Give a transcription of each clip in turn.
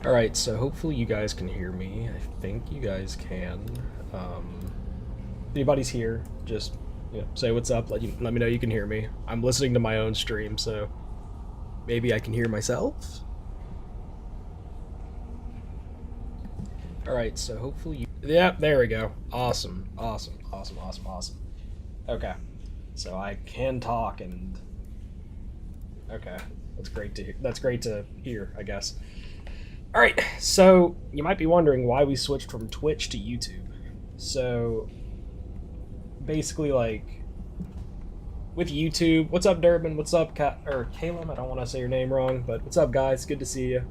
Alright, so hopefully you guys can hear me. I think you guys can. If anybody's here, just say what's up, let me know you can hear me. I'm listening to my own stream, so maybe I can hear myself? Alright, so hopefully you... Yeah, there we go. Awesome, awesome, awesome, awesome, awesome. Okay, so I can talk and... Okay, that's great to hear, I guess. All right, so you might be wondering why we switched from Twitch to YouTube. So basically, like with YouTube, what's up, Durbin? What's up, Caleb? I don't want to say your name wrong, but what's up, guys? Good to see you.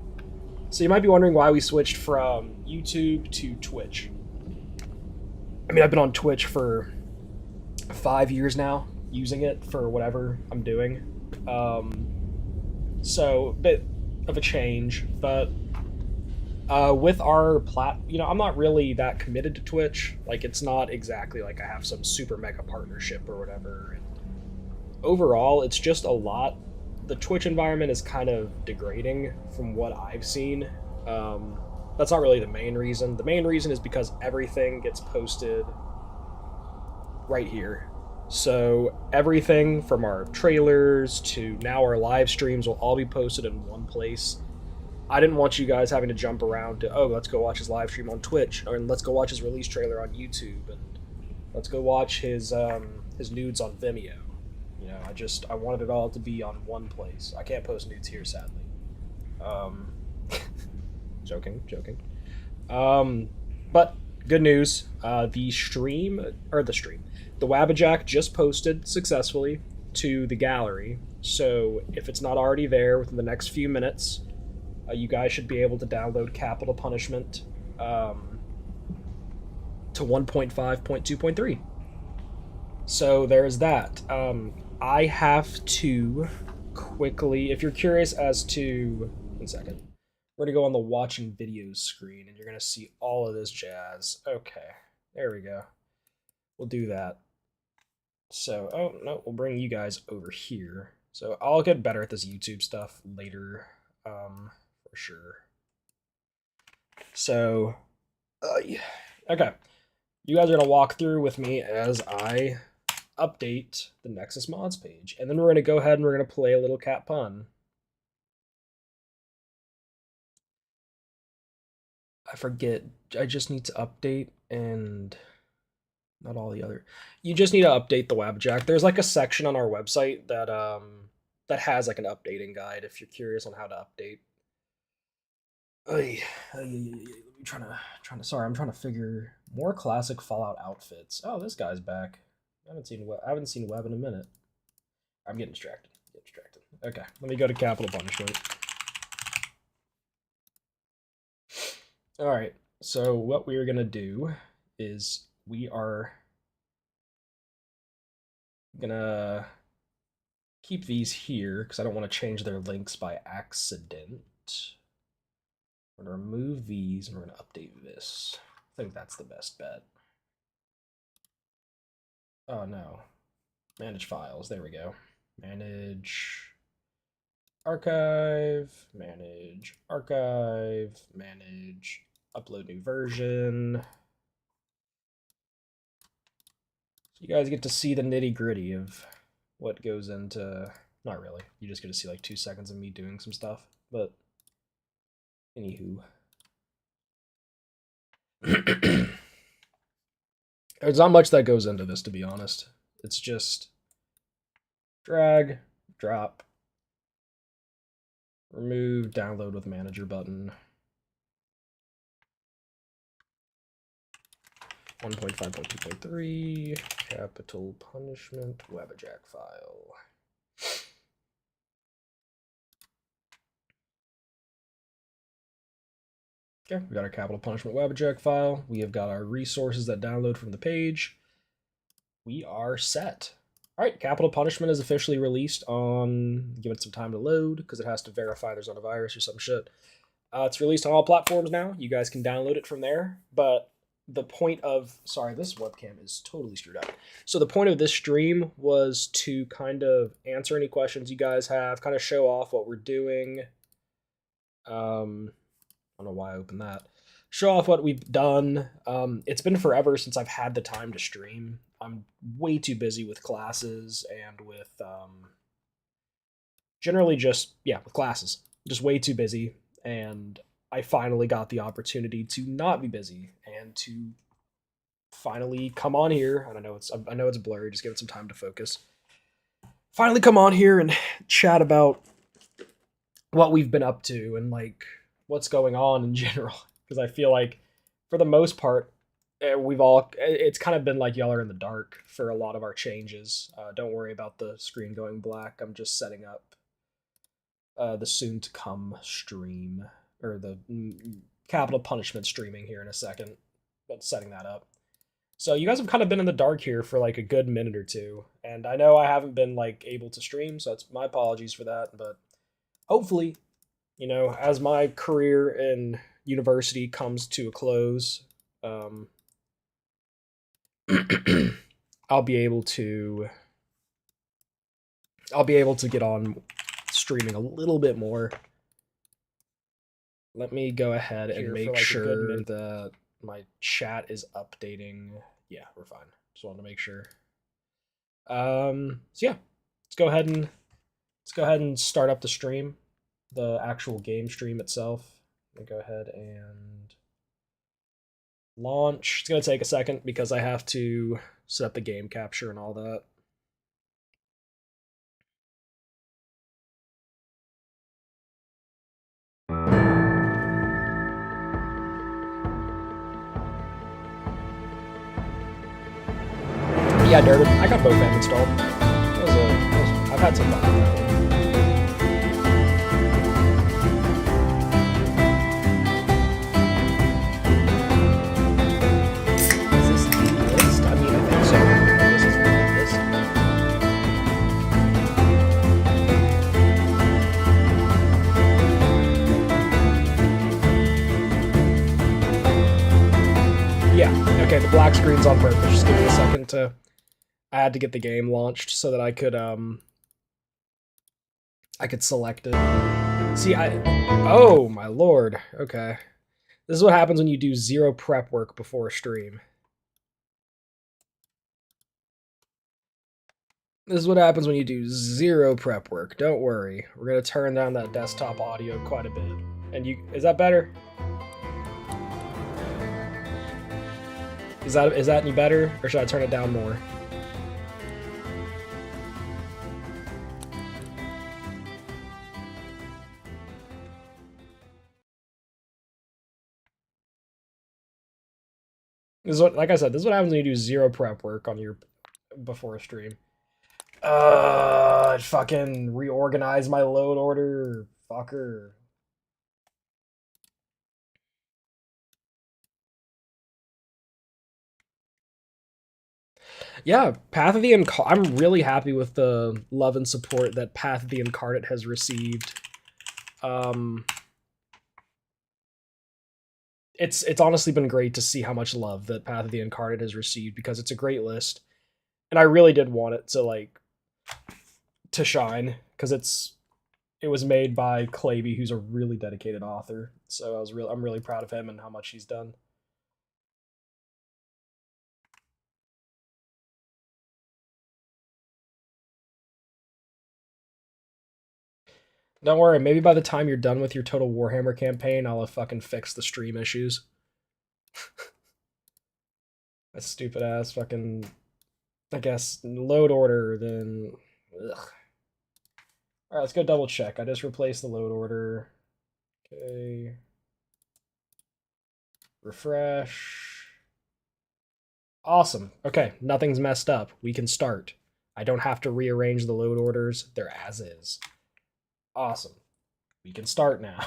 So you might be wondering why we switched from YouTube to Twitch. I mean, I've been on Twitch for 5 years now, using it for whatever I'm doing. So a bit of a change, but with our I'm not really that committed to Twitch. Like, it's not exactly like I have some super mega partnership or whatever. And overall, it's just a lot. The Twitch environment is kind of degrading from what I've seen. That's not really the main reason. The main reason is because everything gets posted right here. So everything from our trailers to now our live streams will all be posted in one place. I didn't want you guys having to jump around to, oh, let's go watch his live stream on Twitch, or let's go watch his release trailer on YouTube, and let's go watch his nudes on Vimeo. I wanted it all to be on one place. I can't post nudes here, sadly. Um, joking. But good news. The Wabbajack just posted successfully to the gallery. So if it's not already there within the next few minutes, you guys should be able to download Capital Punishment to 1.5.2.3. So there's that. I have to quickly, if you're curious as to, 1 second, we're going to go on the watching videos screen and you're going to see all of this jazz. Okay, there we go. We'll do that. So, oh, no, we'll bring you guys over here. So I'll get better at this YouTube stuff later, for sure. So, okay. You guys are going to walk through with me as I update the Nexus mods page. And then we're going to go ahead and we're going to play a little cat pun. I forget. I just need to update and not all the other. You just need to update the Wabjack. There's like a section on our website that that has like an updating guide if you're curious on how to update. I'm trying to figure more classic Fallout outfits. Oh, this guy's back. I haven't seen Web in a minute. I'm getting distracted. Okay, let me go to Capital Punishment. All right. So what we are gonna do is we are gonna keep these here because I don't want to change their links by accident. We're gonna remove these and we're gonna update this. I think that's the best bet. Oh no. Manage files. There we go. Manage archive, manage archive, manage upload new version. So you guys get to see the nitty gritty of what goes into, not really. You just get to see like 2 seconds of me doing some stuff, but anywho. There's not much that goes into this, to be honest. It's just drag, drop, remove, download with manager button. 1.5.2.3, capital punishment, Wabbajack file. Okay, we got our capital punishment Wabbajack file. We have got our resources that download from the page. We are set. All right, capital punishment is officially released on, give it some time to load because it has to verify there's not a virus or some shit. It's released on all platforms now. You guys can download it from there. But the point of, sorry, this webcam is totally screwed up. So the point of this stream was to kind of answer any questions you guys have, kind of show off what we're doing. don't know why I opened that. Show off what we've done. It's been forever since I've had the time to stream. I'm way too busy with classes and with generally just with classes. Just way too busy, and I finally got the opportunity to not be busy and to finally come on here. And I know it's blurry. Just give it some time to focus. Finally come on here and chat about what we've been up to and like what's going on in general, because I feel like for the most part it's kind of been like y'all are in the dark for a lot of our changes. Don't worry about the screen going black. I'm just setting up the soon to come stream, or the capital punishment streaming here in a second, but setting that up. So you guys have kind of been in the dark here for like a good minute or two, and I know I haven't been like able to stream, so that's my apologies for that. But hopefully, as my career in university comes to a close, I'll be able to get on streaming a little bit more. Let me go ahead and make sure that my chat is updating. Yeah, we're fine. Just wanted to make sure. So yeah, let's go ahead and start up the stream, the actual game stream itself. Let me go ahead and launch. It's gonna take a second because I have to set up the game capture and all that. Yeah, Durbin, I got both of them installed. I've had some fun with that one. Is this the list? I mean, I think so. This is the list. Yeah, okay, the black screen's on purpose. Just give me a second to... I had to get the game launched so that I could select it. See, oh my lord. Okay. This is what happens when you do zero prep work before a stream. This is what happens when you do zero prep work. Don't worry. We're gonna turn down that desktop audio quite a bit. And is that better? Is that any better? Or should I turn it down more? This is what, like I said, this is what happens when you do zero prep work on your before a stream. Fucking reorganize my load order, fucker. Yeah, Path of the Incarnate. I'm really happy with the love and support that Path of the Incarnate has received. It's honestly been great to see how much love that Path of the Incarnate has received, because it's a great list, and I really did want it to shine, because it was made by Claby, who's a really dedicated author. So I'm really proud of him and how much he's done. Don't worry, maybe by the time you're done with your Total Warhammer campaign, I'll have fucking fixed the stream issues. That stupid ass fucking, I guess, load order, then... Ugh. Alright, let's go double check. I just replaced the load order. Okay. Refresh. Awesome. Okay, nothing's messed up. We can start. I don't have to rearrange the load orders. They're as is. Awesome. We can start now.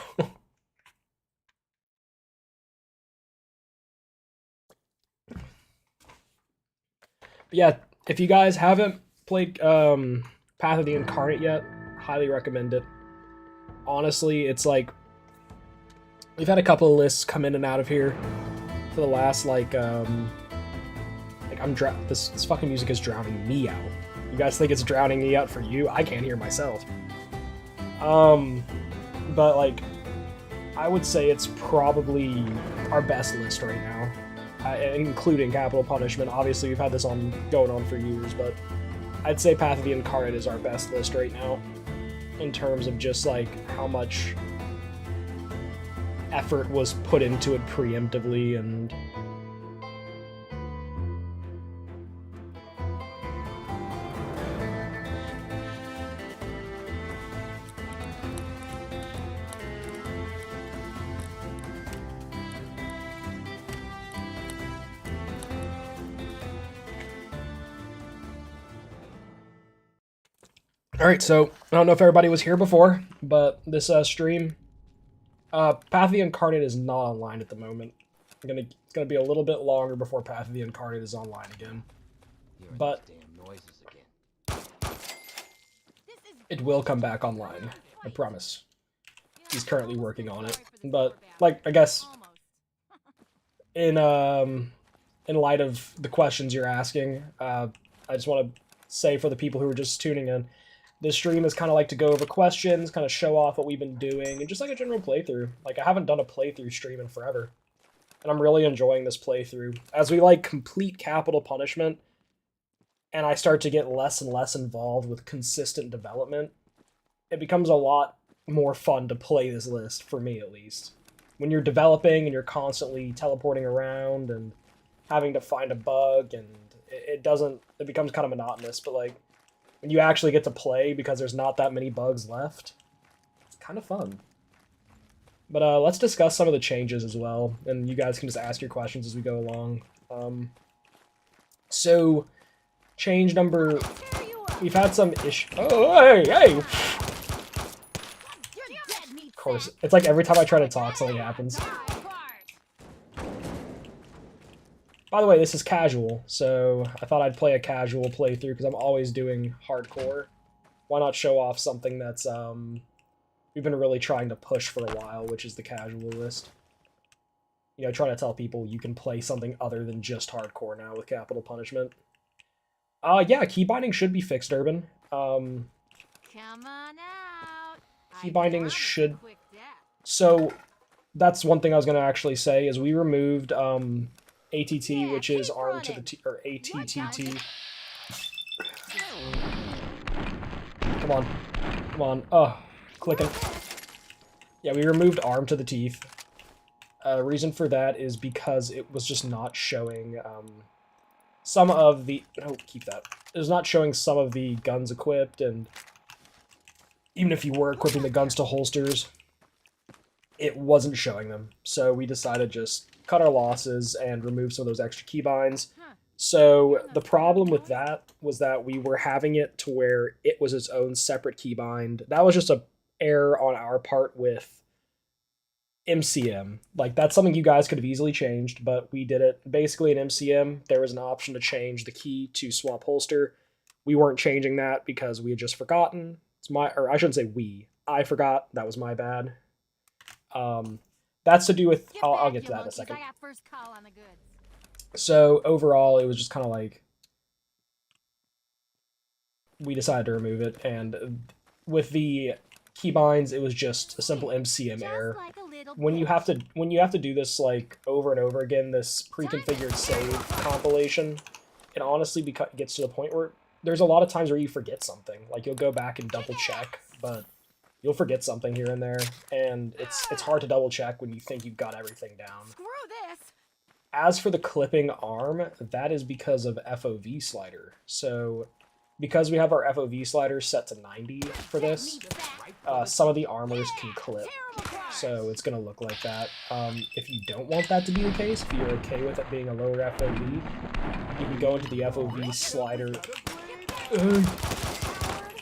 Yeah, if you guys haven't played Path of the Incarnate yet, highly recommend it. Honestly, it's like we've had a couple of lists come in and out of here for the last this fucking music is drowning me out. You guys think it's drowning me out for you? I can't hear myself. But like I would say it's probably our best list right now, including Capital Punishment. Obviously, we've had this on going on for years, but I'd say Path of the Incarnate is our best list right now in terms of just like how much effort was put into it preemptively and all right, so I don't know if everybody was here before, but this stream, Path of the Incarnate is not online at the moment. It's gonna be a little bit longer before Path of the Incarnate is online again, but it will come back online. I promise. He's currently working on it, but like I guess in light of the questions you're asking, I just want to say for the people who are just tuning in. This stream is kind of like to go over questions, kind of show off what we've been doing, and just like a general playthrough. Like, I haven't done a playthrough stream in forever, and I'm really enjoying this playthrough. As we, like, complete Capital Punishment, and I start to get less and less involved with consistent development, it becomes a lot more fun to play this list, for me at least. When you're developing and you're constantly teleporting around and having to find a bug, and it becomes kind of monotonous, but, like, when you actually get to play because there's not that many bugs left, it's kind of fun. But let's discuss some of the changes as well, and you guys can just ask your questions as we go along. So, change number... We've had some issue... Oh, hey! Of course, it's like every time I try to talk, something happens. By the way, this is casual, so I thought I'd play a casual playthrough because I'm always doing hardcore. Why not show off something that's we've been really trying to push for a while, which is the casual list. You know, trying to tell people you can play something other than just hardcore now with Capital Punishment. Yeah, key binding should be fixed, Urban. Come on out. Key bindings should... So, that's one thing I was going to actually say, is we removed... ATT, which is arm to the T, or ATTT. Come on. Oh, clicking. Yeah, we removed arm to the teeth. Reason for that is because it was just not showing some of the... Oh, keep that. It was not showing some of the guns equipped, and even if you were equipping the guns to holsters, it wasn't showing them. So we decided just cut our losses and remove some of those extra keybinds. So the problem with that was that we were having it to where it was its own separate keybind. That was just a error on our part with MCM. Like, that's something you guys could have easily changed, but we did it. Basically, in MCM, there was an option to change the key to swap holster. We weren't changing that because we had just forgotten. Or I shouldn't say we. I forgot. That was my bad. That's to do with... I'll get to that in a second. So, overall, it was just kind of like... We decided to remove it, and with the keybinds, it was just a simple MCM error. When you have to do this, like, over and over again, this pre-configured save compilation, it honestly gets to the point where there's a lot of times where you forget something. Like, you'll go back and double-check, but... You'll forget something here and there, and it's hard to double check when you think you've got everything down. Screw this. As for the clipping arm, that is because of FOV slider. So, because we have our FOV slider set to 90 for this, some of the armors can clip. So it's going to look like that. If you don't want that to be the case, if you're okay with it being a lower FOV, you can go into the FOV slider.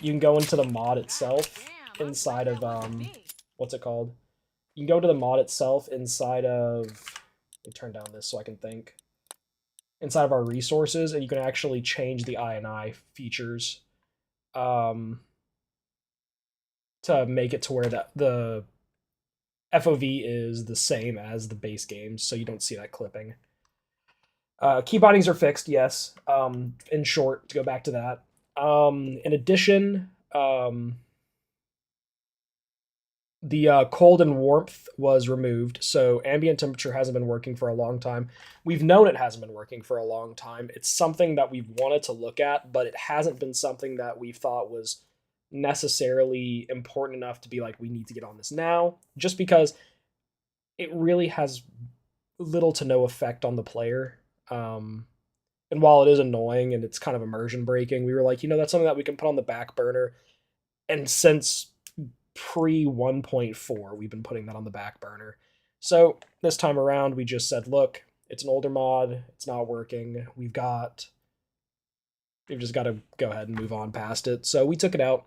You can go into the mod itself. Inside of, what's it called? You can go to the mod itself inside of, let me turn down this so I can think. Inside of our resources, and you can actually change the INI features to make it to where the FOV is the same as the base game, so you don't see that clipping. Key bindings are fixed, yes. In short, to go back to that. In addition, The cold and warmth was removed, so ambient temperature hasn't been working for a long time. We've known it hasn't been working for a long time. It's something that we've wanted to look at, but it hasn't been something that we've thought was necessarily important enough to be like, we need to get on this now, just because it really has little to no effect on the player. And while it is annoying and it's kind of immersion breaking, we were like, that's something that we can put on the back burner. And since pre 1.4, we've been putting that on the back burner. So this time around, we just said, look, it's an older mod. It's not working. We've just got to go ahead and move on past it. So we took it out.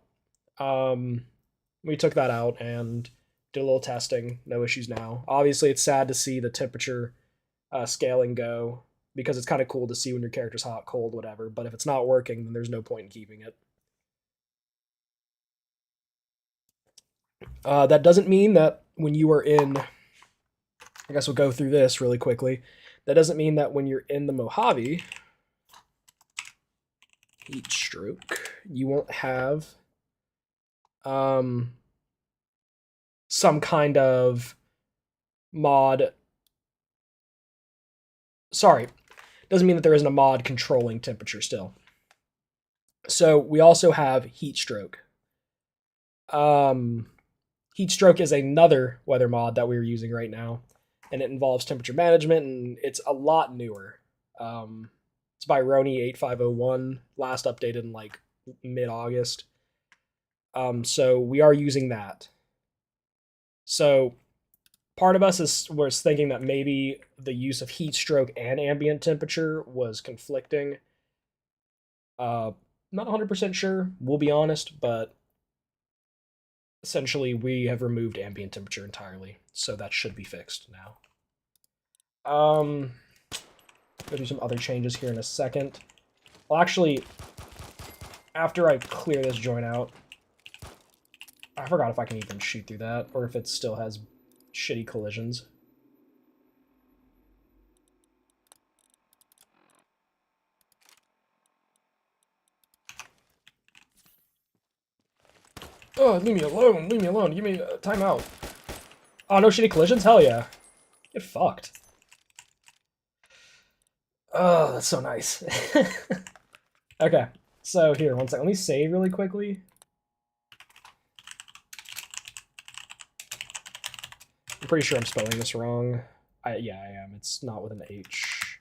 We took that out and did a little testing. No issues now. Obviously, it's sad to see the temperature scaling go, because it's kind of cool to see when your character's hot, cold, whatever. But if it's not working, then there's no point in keeping it. That doesn't mean that when you are in, I guess we'll go through this really quickly. That doesn't mean that when you're in the Mojave heat stroke, you won't have some kind of mod. Sorry, doesn't mean that there isn't a mod controlling temperature still. So we also have heat stroke. Heat stroke is another weather mod that we're using right now, and it involves temperature management, and it's a lot newer. It's by Roni8501, last updated in like mid-August. So we are using that. So part of us was thinking that maybe the use of heat stroke and ambient temperature was conflicting. Not 100% sure, we'll be honest, but essentially we have removed ambient temperature entirely, so that should be fixed now. Go do some other changes here in a second. Well, actually, after I clear this joint out, I forgot if I can even shoot through that, or if it still has shitty collisions. Oh, leave me alone, give me a timeout. Oh, no shitty collisions? Hell yeah. Get fucked. Oh, that's so nice. Okay, so here, one second. Let me save really quickly. I'm pretty sure I'm spelling this wrong. Yeah, I am. It's not with an H.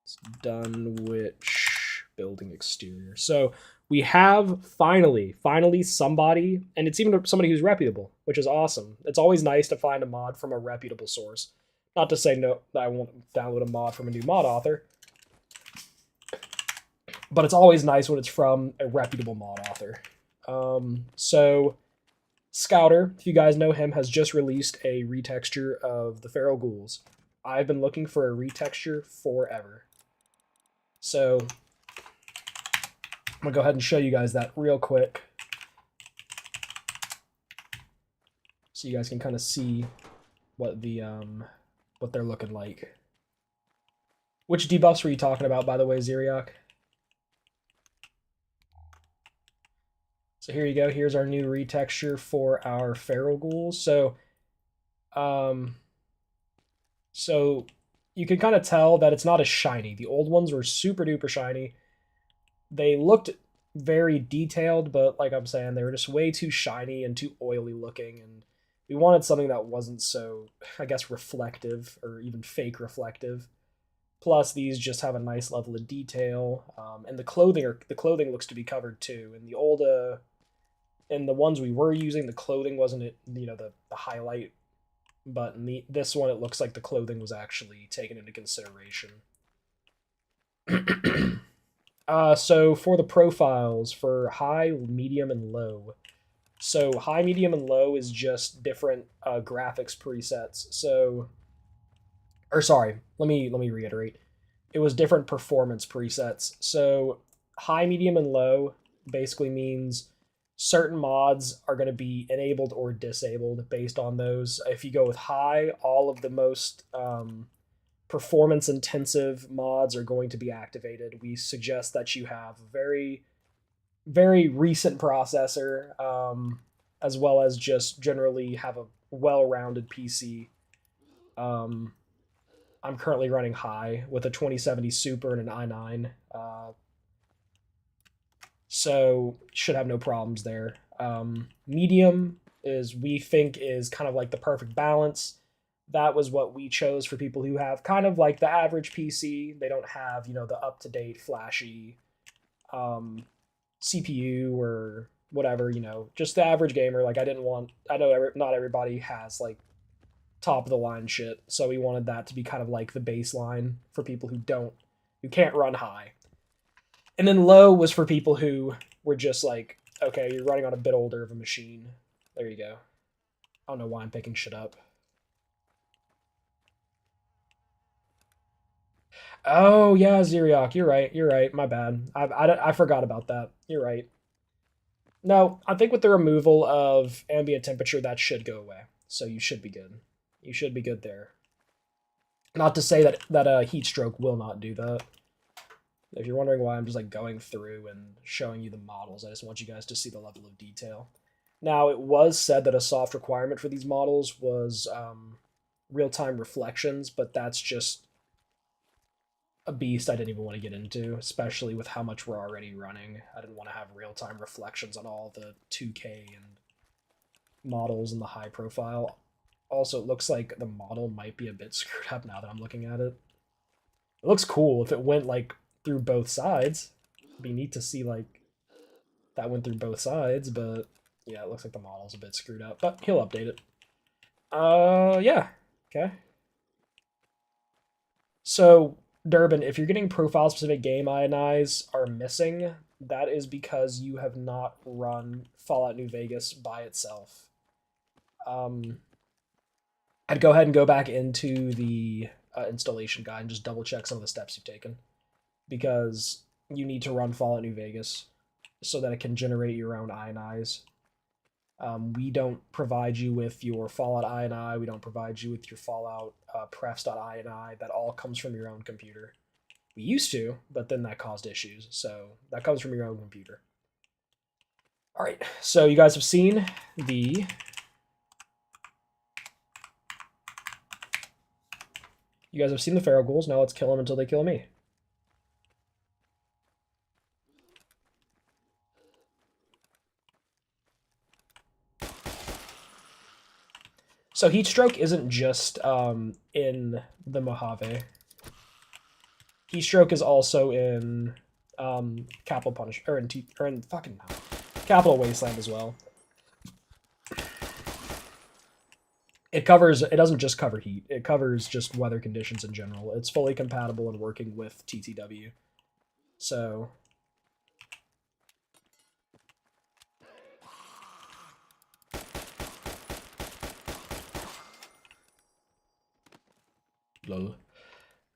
It's Dunwich building exterior. So we have finally somebody, and it's even somebody who's reputable, which is awesome. It's always nice to find a mod from a reputable source. Not to say no, that I won't download a mod from a new mod author, but it's always nice when it's from a reputable mod author. So Scouter, if you guys know him, has just released a retexture of the Feral Ghouls. I've been looking for a retexture forever. So I'm gonna go ahead and show you guys that real quick, so you guys can kind of see what what they're looking like. Which debuffs were you talking about, by the way, Zeriak? So here you go. Here's our new retexture for our Feral Ghouls. So you can kind of tell that it's not as shiny. The old ones were super duper shiny. They looked very detailed, but like I'm saying, they were just way too shiny and too oily looking, and we wanted something that wasn't so, I guess, reflective or even fake reflective. Plus, these just have a nice level of detail, and the clothing looks to be covered too. In the old, in the ones we were using, the clothing wasn't the highlight, but in this one, it looks like the clothing was actually taken into consideration. So for the profiles for high, medium, and low. So high, medium, and low is just different graphics presets. So, or sorry, let me reiterate. It was different performance presets. So high, medium, and low basically means certain mods are going to be enabled or disabled based on those. If you go with high, all of the most performance intensive mods are going to be activated. We suggest that you have a very, very recent processor, as well as just generally have a well-rounded PC. Um, I'm currently running high with a 2070 Super and an i9, so should have no problems there. Medium is we think is kind of like the perfect balance. That was what we chose for people who have kind of like the average PC. They don't have the up to date flashy um, CPU or whatever. Just the average gamer. Like I didn't want. I know not everybody has like top of the line shit, so we wanted that to be kind of like the baseline for people who can't run high. And then low was for people who were just like, okay, you're running on a bit older of a machine. There you go. I don't know why I'm picking shit up. Oh yeah, Zeriok, you're right. You're right. My bad. I forgot about that. You're right. No, I think with the removal of ambient temperature, that should go away. So you should be good. You should be good there. Not to say that a heat stroke will not do that. If you're wondering why I'm just like going through and showing you the models, I just want you guys to see the level of detail. Now, it was said that a soft requirement for these models was real-time reflections, but that's just a beast I didn't even want to get into, especially with how much we're already running. I didn't want to have real-time reflections on all the 2K and models and the high profile. Also, it looks like the model might be a bit screwed up now that I'm looking at it. It looks cool if it went like through both sides. It'd be neat to see like that went through both sides, but yeah, it looks like the model's a bit screwed up, but he'll update it. Yeah. Okay. So, Durbin, if you're getting profile-specific game INIs are missing, that is because you have not run Fallout New Vegas by itself. I'd go ahead and go back into the installation guide and just double-check some of the steps you've taken, because you need to run Fallout New Vegas so that it can generate your own INIs. We don't provide you with your Fallout INI. We don't provide you with your Fallout prefs.ini. That all comes from your own computer. We used to, but then that caused issues. So that comes from your own computer. All right. So you guys have seen the feral ghouls. Now let's kill them until they kill me. So heat stroke isn't just in the Mojave. Heat stroke is also in Capital Punish or in fucking Capital Wasteland as well. It doesn't just cover heat. It covers just weather conditions in general. It's fully compatible and working with TTW. So lol.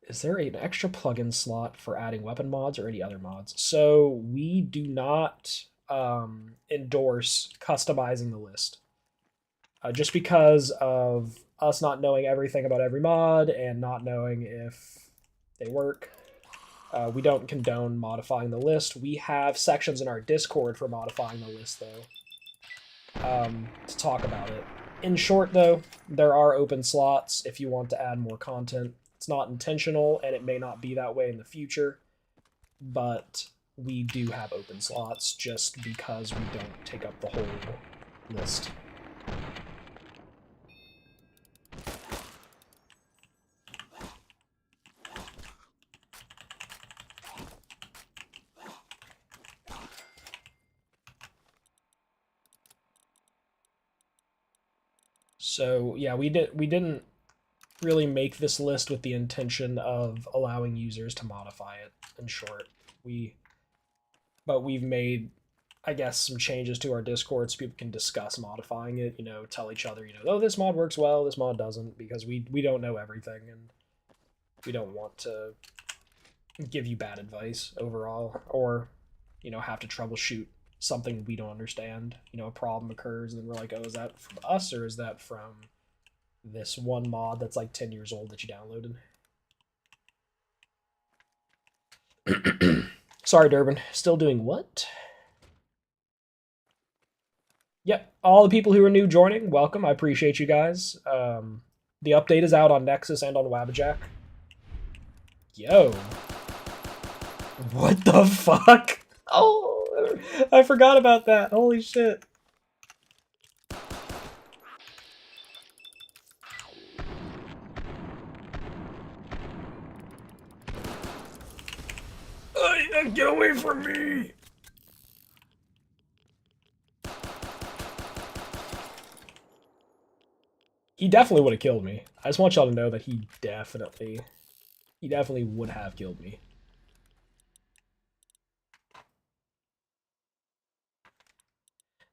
Is there an extra plugin slot for adding weapon mods or any other mods? So we do not endorse customizing the list. Just because of us not knowing everything about every mod and not knowing if they work. We don't condone modifying the list. We have sections in our Discord for modifying the list, though, to talk about it. In short, though, there are open slots if you want to add more content. It's not intentional, and it may not be that way in the future, but we do have open slots just because we don't take up the whole list. So yeah, we didn't really make this list with the intention of allowing users to modify it. In short, but we've made, I guess, some changes to our Discord so people can discuss modifying it. Tell each other, oh, this mod works well, this mod doesn't, because we don't know everything and we don't want to give you bad advice overall, or have to troubleshoot something we don't understand. A problem occurs and then we're like, oh, is that from us or is that from this one mod that's like 10 years old that you downloaded? Sorry, Durbin. Still doing what? Yep, all the people who are new joining, welcome. I appreciate you guys. The update is out on Nexus and on Wabbajack. Yo. What the fuck? Oh, I forgot about that. Holy shit. Get away from me! He definitely would have killed me. I just want y'all to know that he definitely would have killed me.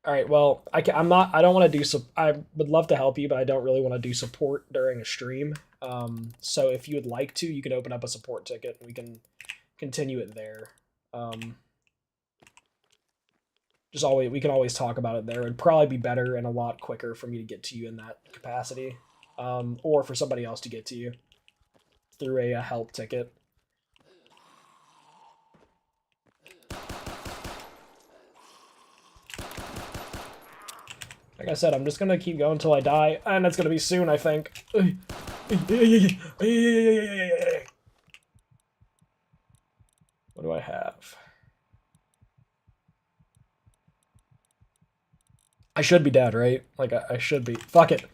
All right, well, I don't want to do, I would love to help you, but I don't really want to do support during a stream. So if you would like to, you can open up a support ticket and we can continue it there. We can always talk about it there. It'd probably be better and a lot quicker for me to get to you in that capacity, or for somebody else to get to you through a help ticket. Like I said, I'm just gonna keep going until I die, and that's gonna be soon, I think. What do I have? I should be dead, right? Like, I should be. Fuck it.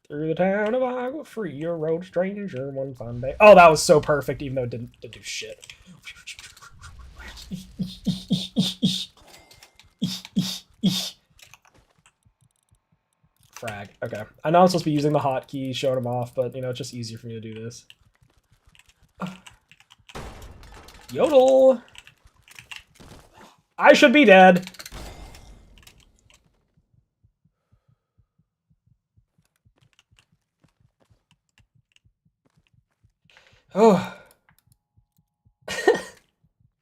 Through the town of Agua Fria, road stranger one fine day. Oh, that was so perfect, even though it didn't do shit. Frag. Okay. I know I'm supposed to be using the hotkey, showing them off, but, you know, it's just easier for me to do this. Yodel! I should be dead. Oh.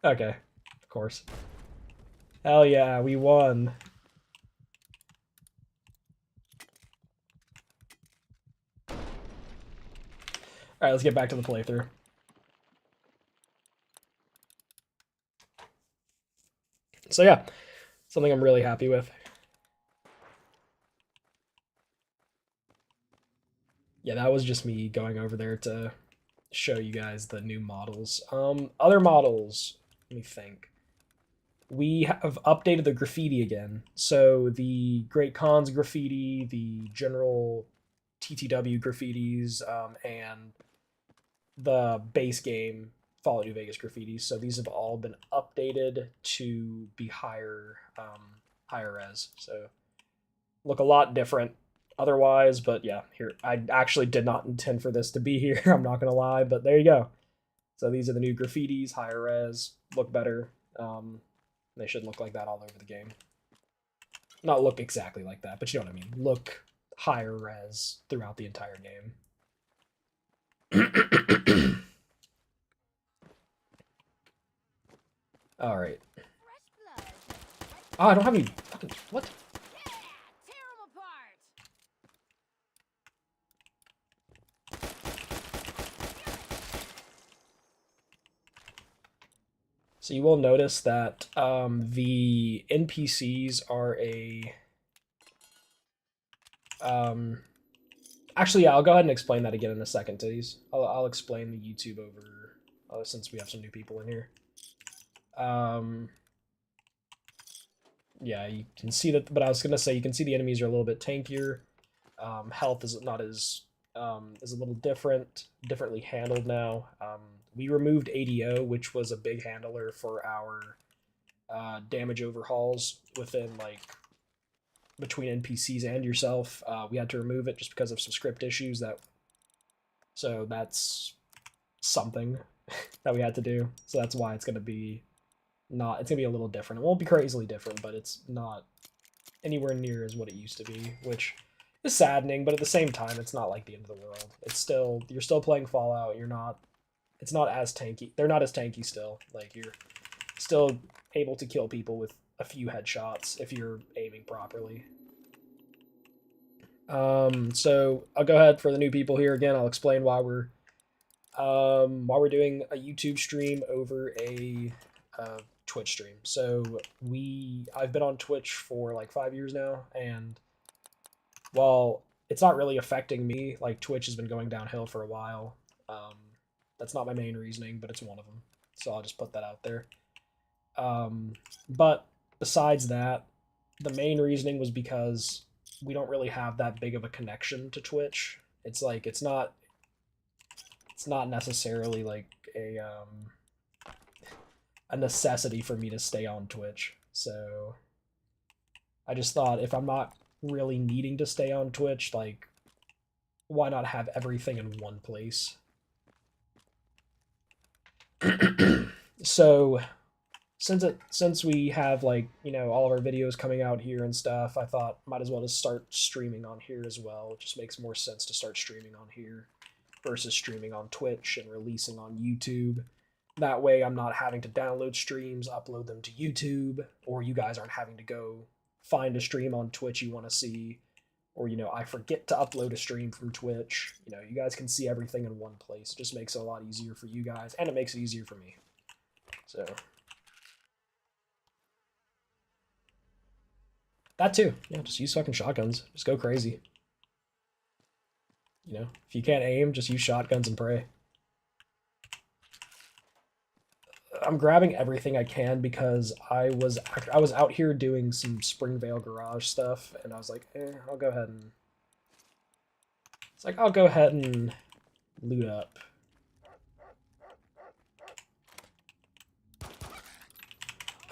Okay. Of course. Hell yeah, we won. Alright, let's get back to the playthrough. So yeah, something I'm really happy with. Yeah, that was just me going over there to show you guys the new models. Other models, let me think. We have updated the graffiti again. So the Great Khans graffiti, the general TTW graffitis, and the base game Fallout New Vegas graffitis. So these have all been updated to be higher res. So look a lot different otherwise, but yeah, here I actually did not intend for this to be here. I'm not gonna lie, but there you go. So these are the new graffitis, higher res, look better. They should look like that all over the game. Not look exactly like that, but you know what I mean. Look higher res throughout the entire game. All right. Oh, I don't have any fucking what? So you will notice that the NPCs are a actually, yeah, I'll go ahead and explain that again in a second, titties. I'll explain the YouTube over since we have some new people in here. Yeah, you can see that, but I was gonna say you can see the enemies are a little bit tankier. Health is not as is a little differently handled now. We removed ADO, which was a big handler for our damage overhauls within like between NPCs and yourself. We had to remove it just because of some script issues so that's something that we had to do. So that's why it's gonna be a little different. It won't be crazily different, but it's not anywhere near as what it used to be, which is saddening, but at the same time, it's not like the end of the world. You're still playing Fallout. It's not as tanky. They're not as tanky still. Like, you're still able to kill people with a few headshots if you're aiming properly. So I'll go ahead for the new people here again. I'll explain why we're doing a YouTube stream over a Twitch stream. So I've been on Twitch for like 5 years now, and while it's not really affecting me, like Twitch has been going downhill for a while. Um, that's not my main reasoning, but it's one of them. So I'll just put that out there. But besides that, the main reasoning was because we don't really have that big of a connection to Twitch. It's like it's not necessarily like a necessity for me to stay on Twitch. So I just thought if I'm not really needing to stay on Twitch, like why not have everything in one place? So since we have like, you know, all of our videos coming out here and stuff, I thought might as well just start streaming on here as well. It just makes more sense to start streaming on here versus streaming on Twitch and releasing on YouTube. That way I'm not having to download streams, upload them to YouTube, or you guys aren't having to go find a stream on Twitch you want to see, or, you know, I forget to upload a stream from Twitch. You know, you guys can see everything in one place. It just makes it a lot easier for you guys, and it makes it easier for me. So that too. Yeah, just use fucking shotguns. Just go crazy. You know, if you can't aim, just use shotguns and pray. I'm grabbing everything I can because I was out here doing some Springvale garage stuff, and I was like, I'll go ahead and I'll go ahead and loot up.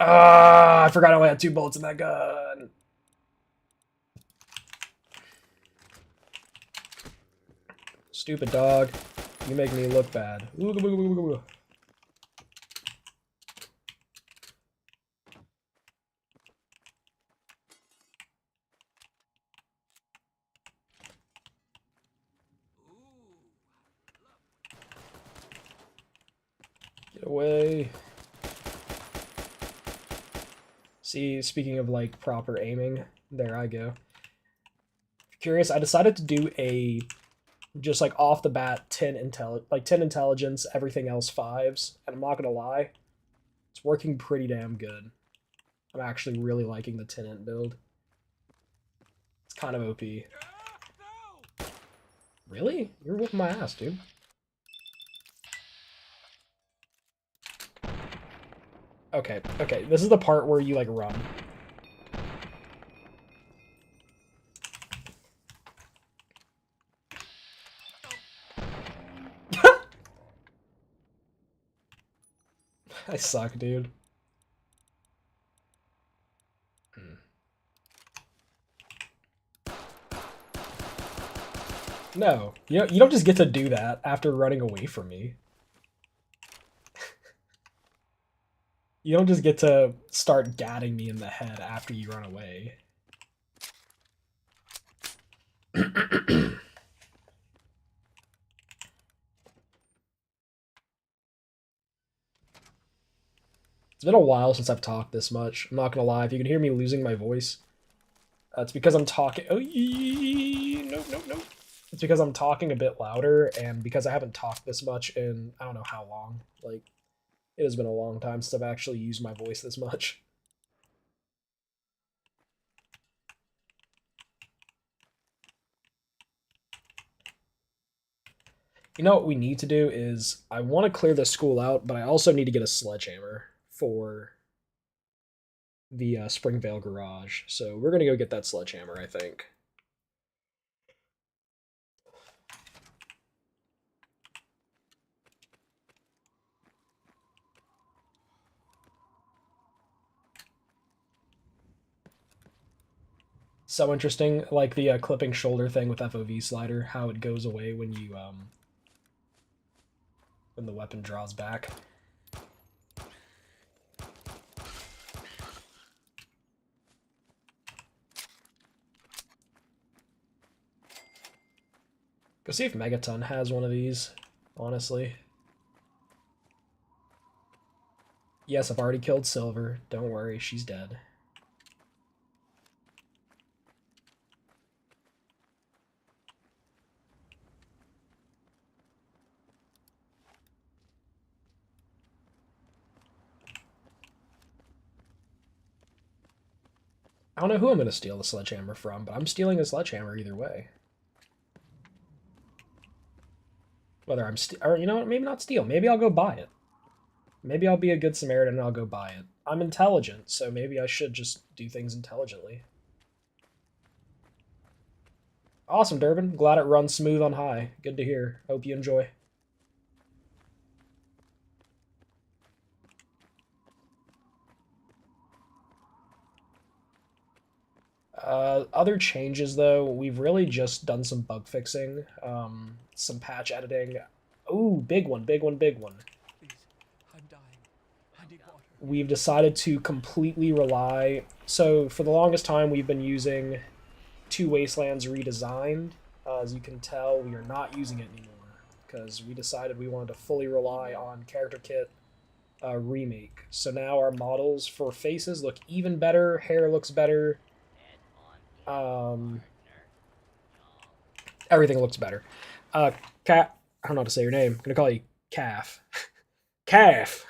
Ah, I forgot I only had 2 bullets in that gun. Stupid dog. You make me look bad. Get away. See, speaking of like proper aiming, there I go. Curious, I decided to do a just like off the bat 10 intelligence, everything else 5s, and I'm not gonna lie, it's working pretty damn good. I'm actually really liking the 10 int build. It's kind of OP. Really? You're whooping my ass, dude. Okay, okay, this is the part where you like run. I suck, dude. No, you don't just get to do that after running away from me. You don't just get to start gadding me in the head after you run away. It's been a while since I've talked this much. I'm not gonna lie. If you can hear me losing my voice, it's because I'm talking. Oh, no. It's because I'm talking a bit louder, and because I haven't talked this much in I don't know how long. Like, it has been a long time since I've actually used my voice this much. You know what we need to do is I want to clear this school out, but I also need to get a sledgehammer for the Springvale garage. So we're gonna go get that sledgehammer, I think. So interesting, like the clipping shoulder thing with FOV slider, how it goes away when you when the weapon draws back. Go see if Megaton has one of these, honestly. Yes, I've already killed Silver. Don't worry, she's dead. I don't know who I'm going to steal the sledgehammer from, but I'm stealing a sledgehammer either way. Whether I'm or you know what, maybe not steal. Maybe I'll go buy it. Maybe I'll be a good Samaritan and I'll go buy it. I'm intelligent, so maybe I should just do things intelligently. Awesome, Durbin. Glad it runs smooth on high. Good to hear. Hope you enjoy. Other changes, though, we've really just done some bug fixing, some patch editing. Ooh, big one, big one, big one. Please, I'm dying. I need water. We've decided to completely rely. So, for the longest time, we've been using Two Wastelands Redesigned. As you can tell, we are not using it anymore because we decided we wanted to fully rely on Character Kit Remake. So now our models for faces look even better, hair looks better. Everything looks better. Cat, I don't know how to say your name. I'm gonna call you Calf. Calf.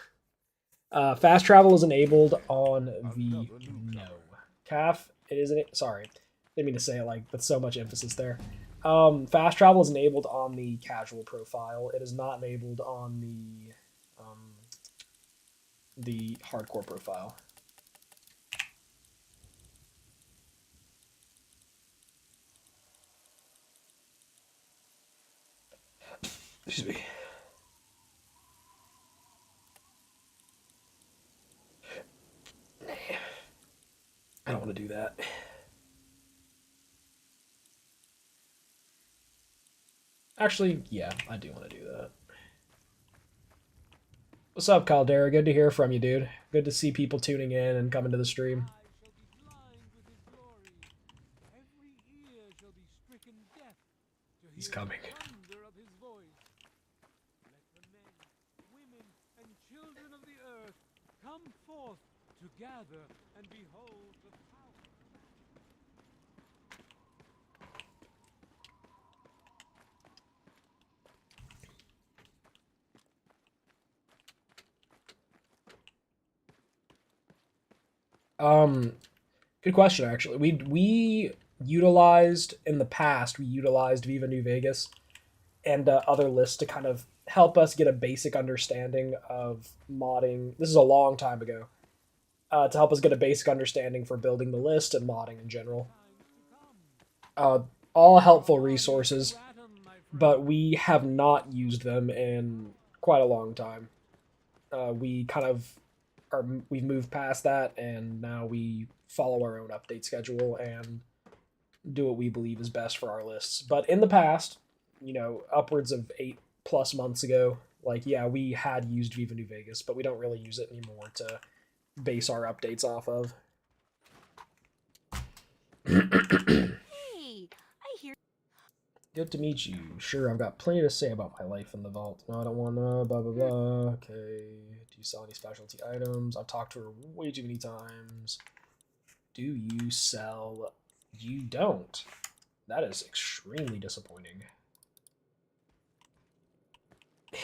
Fast travel is enabled on the no. Calf. It isn't. Sorry, didn't mean to say it like with so much emphasis there. Fast travel is enabled on the casual profile. It is not enabled on the hardcore profile. Excuse me. I don't want to do that. Actually, yeah, I do want to do that. What's up, Caldera? Good to hear from you, dude. Good to see people tuning in and coming to the stream. He's coming. Come forth together and behold the power. Good question. Actually, we utilized in the past. We utilized Viva New Vegas and other lists to kind of help us get a basic understanding of modding. This is a long time ago. To help us get a basic understanding for building the list and modding in general. All helpful resources, but we have not used them in quite a long time. We kind of we've moved past that, and now we follow our own update schedule and do what we believe is best for our lists. But in the past, you know, upwards of 8+ months ago, like, yeah, we had used Viva New Vegas, but we don't really use it anymore to base our updates off of. Hey, I hear. Good to meet you. Sure, I've got plenty to say about my life in the vault. No, I don't want to, blah, blah, blah. Okay. Do you sell any specialty items? I've talked to her way too many times. Do you sell? You don't. That is extremely disappointing.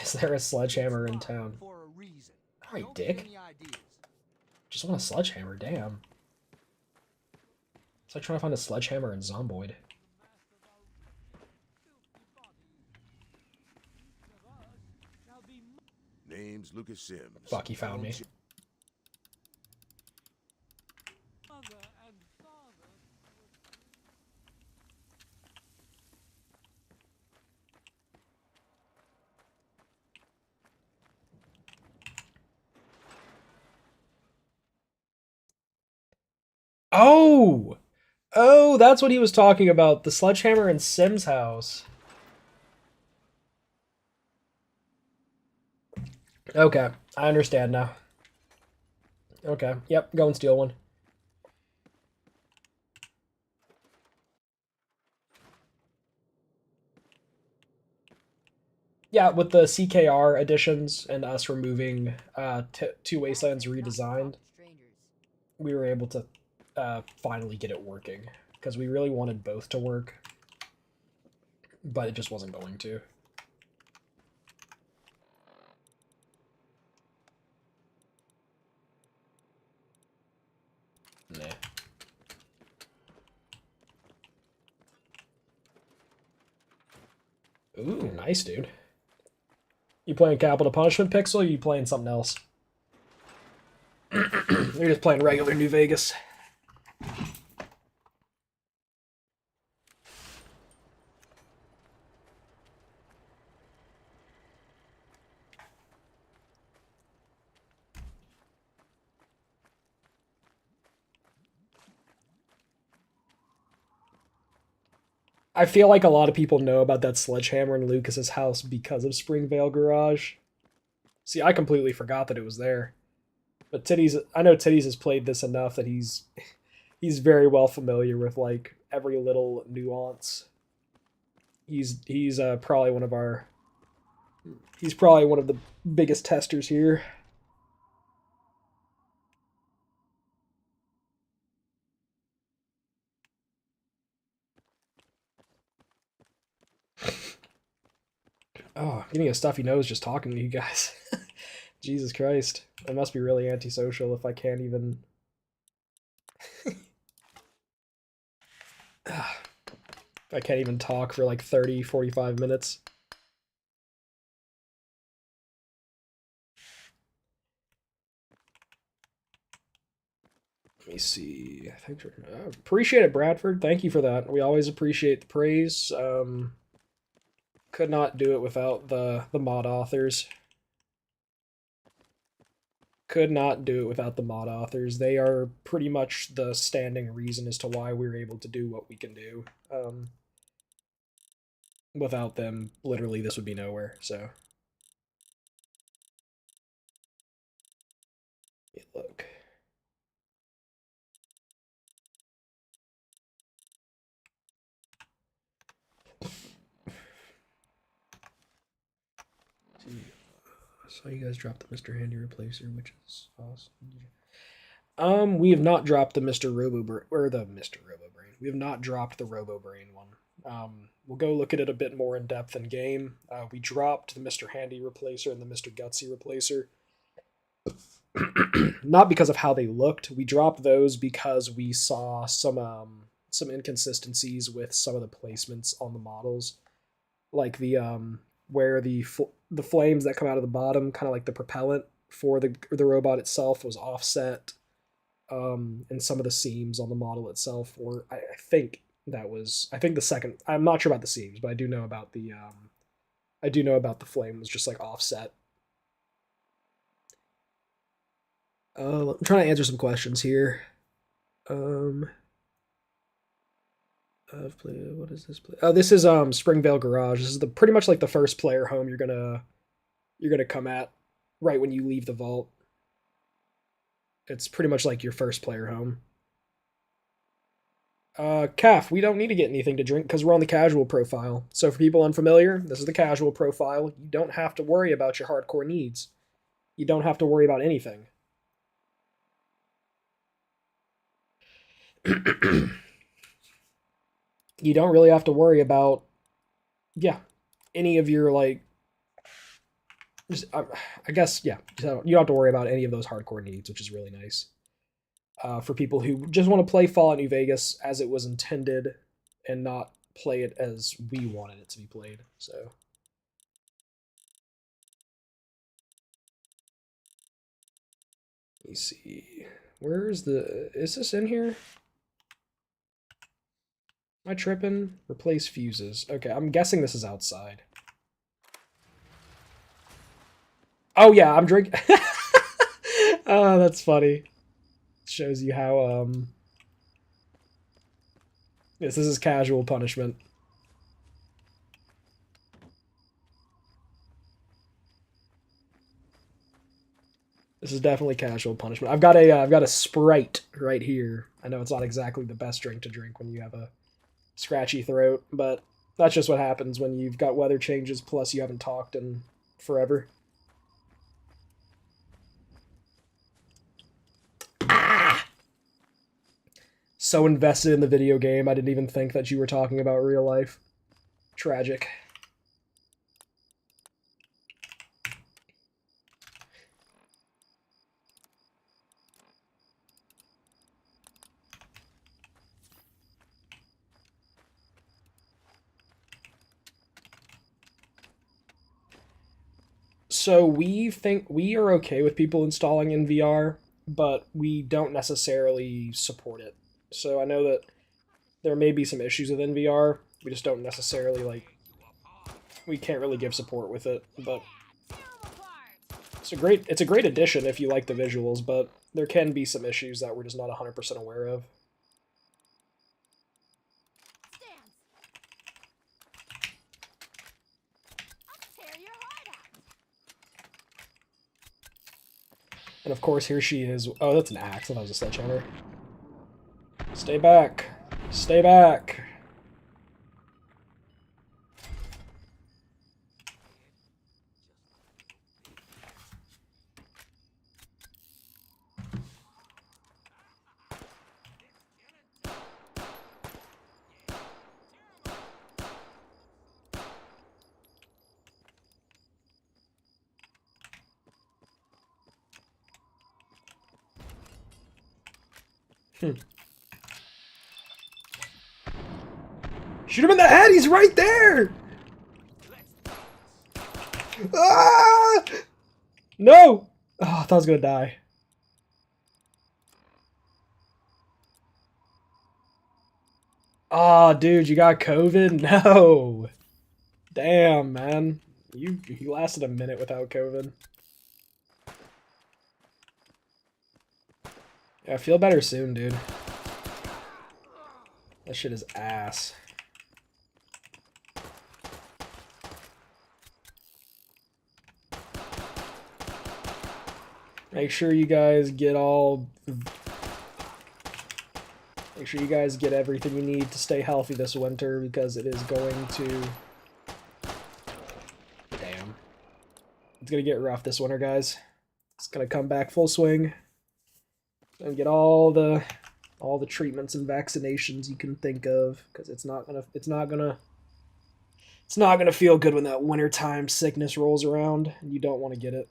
Is there a sledgehammer in town? Alright, dick. Just want a sledgehammer, damn. It's like trying to find a sledgehammer in Zomboid. Name's Lucas Sims. Fuck, he found me. Oh! Oh, that's what he was talking about. The sledgehammer in Sim's house. Okay, I understand now. Okay, yep, go and steal one. Yeah, with the CKR additions and us removing Two Wastelands Redesigned, we were able to finally get it working. Because we really wanted both to work, but it just wasn't going to. Nah. Ooh, nice, dude. You playing Capital Punishment Pixel, or you playing something else? You're just playing regular New Vegas. I feel like a lot of people know about that sledgehammer in Lucas's house because of Springvale Garage. See, I completely forgot that it was there. But Titties, I know Titties has played this enough that he's very well familiar with like every little nuance. He's probably one of our he's probably one of the biggest testers here. Oh, getting a stuffy nose just talking to you guys. Jesus Christ. I must be really antisocial if I can't even. I can't even talk for like 30, 45 minutes. Let me see. Thanks for, appreciate it, Bradford. Thank you for that. We always appreciate the praise. Could not do it without the mod authors. Could not do it without the mod authors. They are pretty much the standing reason as to why we're able to do what we can do. Without them, literally, this would be nowhere. So, look. So you guys dropped the Mr. Handy Replacer, which is awesome. We have not dropped the Mr. Robo or the Mr. Robo Brain. We have not dropped the Robo Brain one. We'll go look at it a bit more in depth in game. We dropped the Mr. Handy Replacer and the Mr. Gutsy Replacer. Not because of how they looked. We dropped those because we saw some inconsistencies with some of the placements on the models, like the where the flames that come out of the bottom, kind of like the propellant for the robot itself, was offset, and some of the seams on the model itself. Or I think the second. I'm not sure about the seams, but I do know about the flame was just like offset. I'm trying to answer some questions here. What is this place? Oh, this is Springvale Garage. This is pretty much like the first player home you're gonna come at right when you leave the vault. It's pretty much like your first player home. Calf, we don't need to get anything to drink because we're on the casual profile. So for people unfamiliar, this is the casual profile. You don't have to worry about your hardcore needs. You don't have to worry about anything. You don't really have to worry about, yeah, any of your like. I guess, yeah, you don't have to worry about any of those hardcore needs, which is really nice. For people who just want to play Fallout New Vegas as it was intended and not play it as we wanted it to be played. So, let me see. Where's is this in here? Am I tripping? Replace fuses. Okay, I'm guessing this is outside. Oh yeah, I'm drinking. Oh, that's funny. Shows you how yes, this is casual punishment. This is definitely casual punishment. I've got a Sprite right here. I know it's not exactly the best drink to drink when you have a scratchy throat, but that's just what happens when you've got weather changes plus you haven't talked in forever. Ah! So invested in the video game, I didn't even think that you were talking about real life. Tragic. So we think we are okay with people installing in VR, but we don't necessarily support it. So I know that there may be some issues with NVR. We just don't necessarily like. We can't really give support with it, but it's a great addition if you like the visuals, but there can be some issues that we're just not 100% aware of. And of course, here she is. Oh, that's an axe. I thought it was a sledgehammer. Stay back. Stay back. Shoot him in the head! He's right there! Ah! No! Oh, I thought I was gonna die. Oh, dude, you got COVID? No! Damn, man. You lasted a minute without COVID. Yeah, feel better soon, dude. That shit is ass. Make sure you guys get everything you need to stay healthy this winter, because it is going to... Damn. It's gonna get rough this winter, guys. It's gonna come back full swing. And get all the treatments and vaccinations you can think of, because it's not gonna feel good when that wintertime sickness rolls around, and you don't want to get it.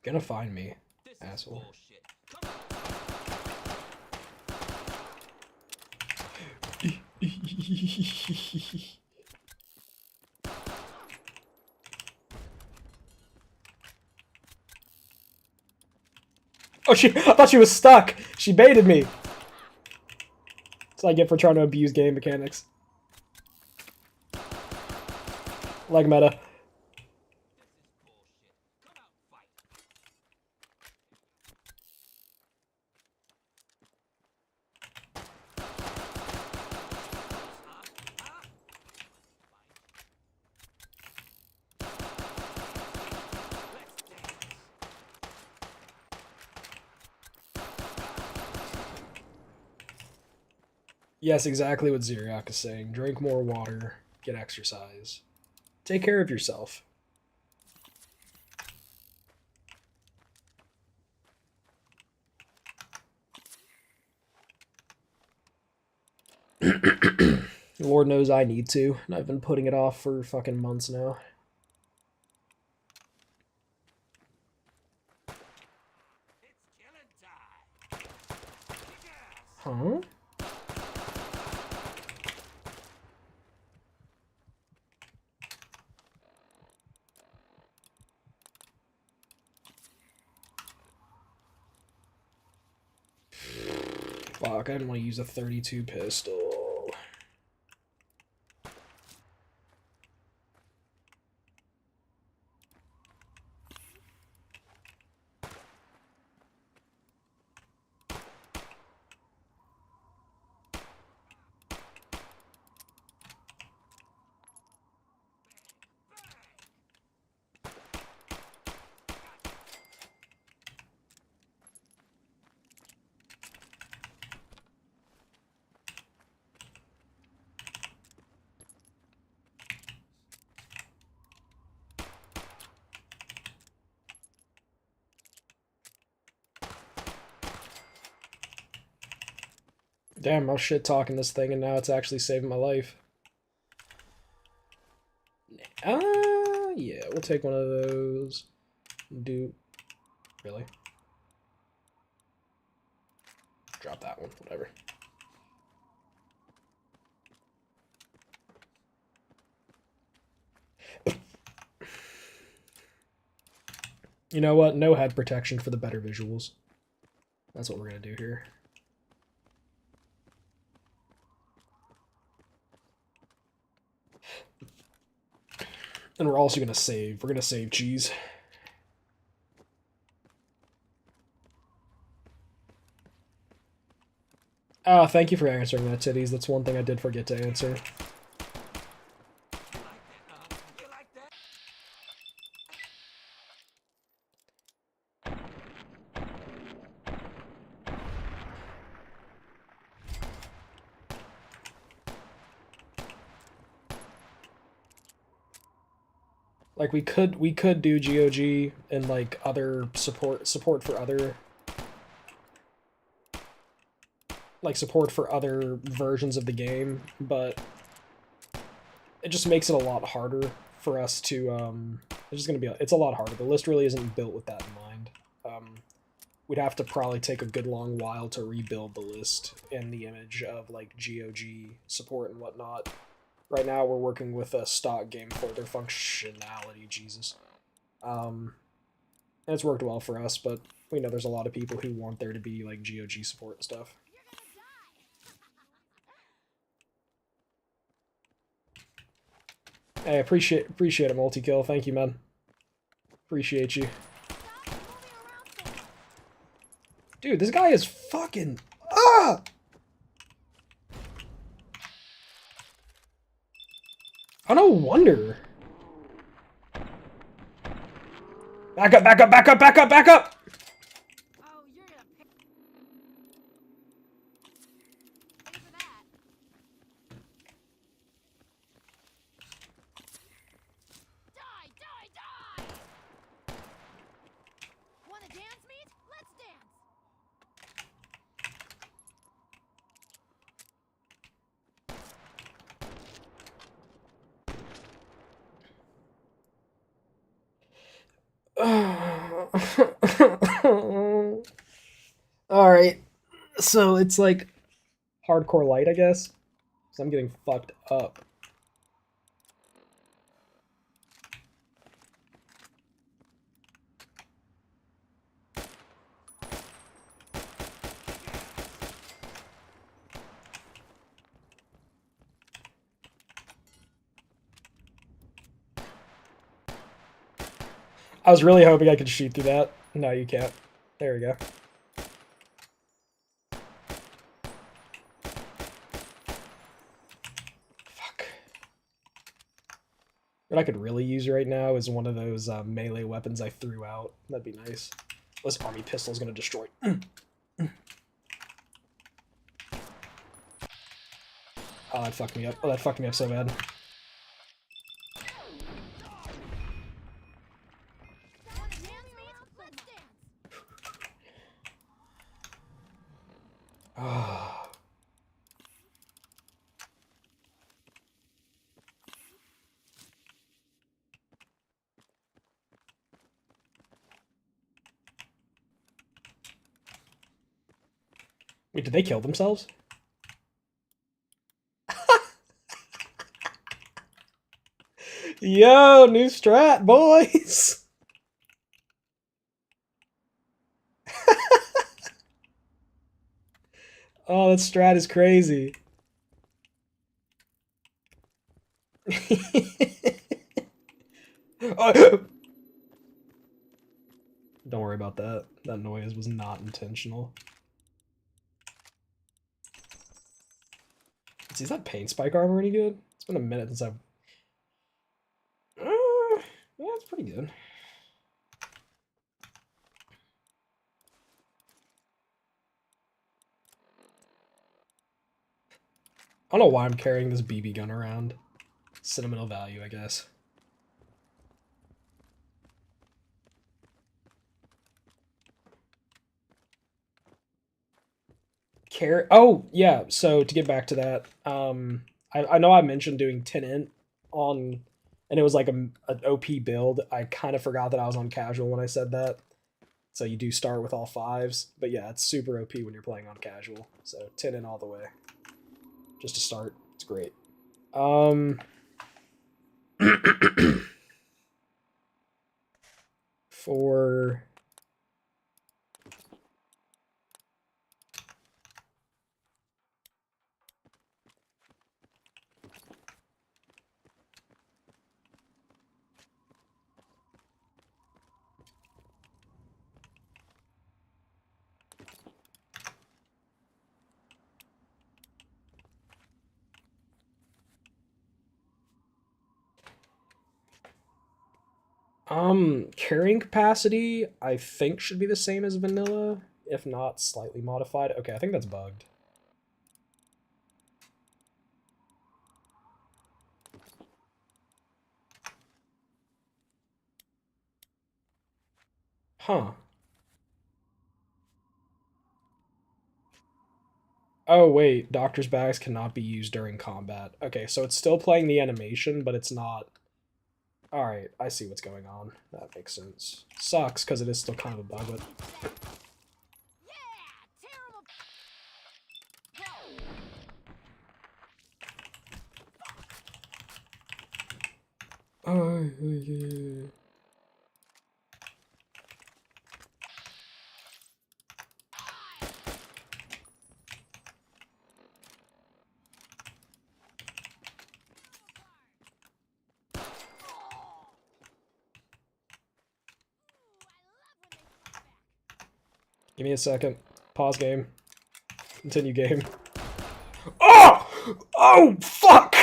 You're gonna find me, asshole. Oh, I thought she was stuck. She baited me. That's what I get for trying to abuse game mechanics. Like meta. Yes, exactly what Zeriak is saying. Drink more water, get exercise. Take care of yourself. Lord knows I need to, and I've been putting it off for fucking months now. Huh? Fuck, I didn't want to use a 32 pistol. Damn, I was shit talking this thing and now it's actually saving my life. Yeah, we'll take one of those. Do really? Drop that one, whatever. You know what? No head protection for the better visuals. That's what we're gonna do here. And we're also gonna save. We're gonna save cheese. Ah, thank you for answering that, titties. That's one thing I did forget to answer. Like we could do GOG and like other support for other versions of the game, but it just makes it a lot harder for us to it's a lot harder. The list really isn't built with that in mind. We'd have to probably take a good long while to rebuild the list in the image of like GOG support and whatnot. Right now we're working with a stock game folder functionality, Jesus. And it's worked well for us, but we know there's a lot of people who want there to be like GOG support and stuff. Hey, appreciate it, multi-kill. Thank you, man. Appreciate you. Dude, this guy is fucking... Ah! Oh, no wonder. Back up, back up, back up, back up, back up! Oh, you're gonna pay for that. Die, die, die! Wanna dance, meat? Let's dance! Alright, so it's like hardcore light, I guess. So I'm getting fucked up. I was really hoping I could shoot through that. No, you can't. There we go. Fuck. What I could really use right now is one of those melee weapons I threw out. That'd be nice. This army pistol is gonna destroy. Oh, that fucked me up. Oh, that fucked me up so bad. Ah. Wait, did they kill themselves? Yo, new strat, boys! Oh, that strat is crazy. Oh. Don't worry about that. That noise was not intentional. Is that paint spike armor any good? It's been a minute since I've... yeah, it's pretty good. I don't know why I'm carrying this BB gun around. Sentimental value, I guess. Oh yeah. So to get back to that, I know I mentioned doing 10 int on, and it was like an OP build. I kind of forgot that I was on casual when I said that. So you do start with all fives, but yeah, it's super OP when you're playing on casual. So 10 int all the way, just to start. It's great. Um, for carrying capacity, I think should be the same as vanilla, if not slightly modified. Okay, I think that's bugged. Huh. Oh wait, doctor's bags cannot be used during combat. Okay, so it's still playing the animation, but it's not. Alright, I see what's going on. That makes sense. Sucks, because it is still kind of a bug, but... Yeah, terrible. Go. Oh, yeah. Give me a second. Pause game. Continue game. Oh! Oh, fuck!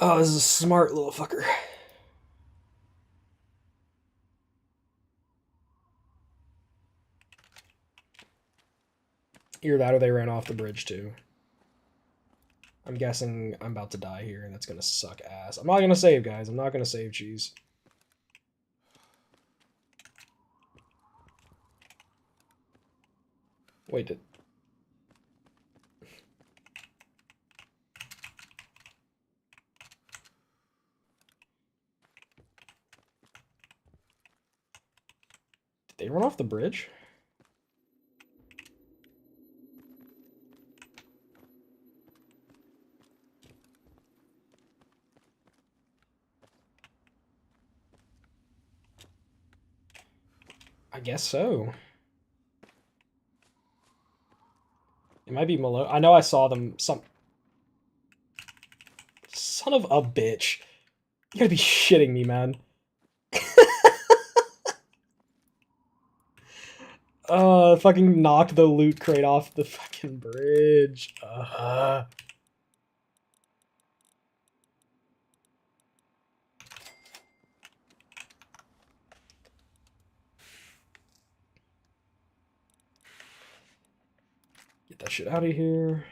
Oh, this is a smart little fucker. Either that or they ran off the bridge too. I'm guessing I'm about to die here, and that's gonna suck ass. I'm not gonna save, guys. I'm not gonna save cheese. Wait, did they run off the bridge? I guess so. It might be Malone. I know I saw them. Some son of a bitch. You gotta be shitting me, man. Fucking knocked the loot crate off the fucking bridge. Get that shit out of here.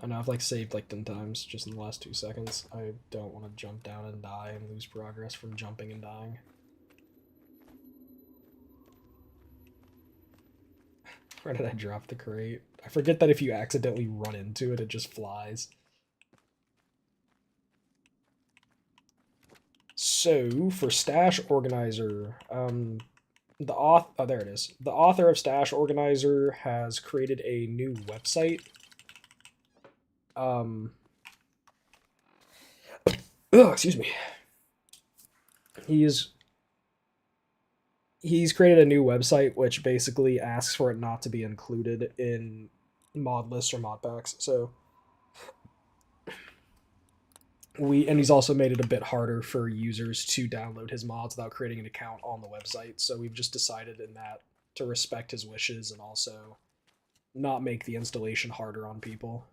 I know I've like saved like 10 times just in the last 2 seconds. I don't want to jump down and die and lose progress from jumping and dying. Where did I drop the crate? I forget that if you accidentally run into it, it just flies. So, for stash organizer, the author, oh, there it is. The author of Stash Organizer has created a new website. Excuse me. He's created a new website which basically asks for it not to be included in mod lists or mod packs. So and he's also made it a bit harder for users to download his mods without creating an account on the website. So we've just decided in that to respect his wishes and also not make the installation harder on people.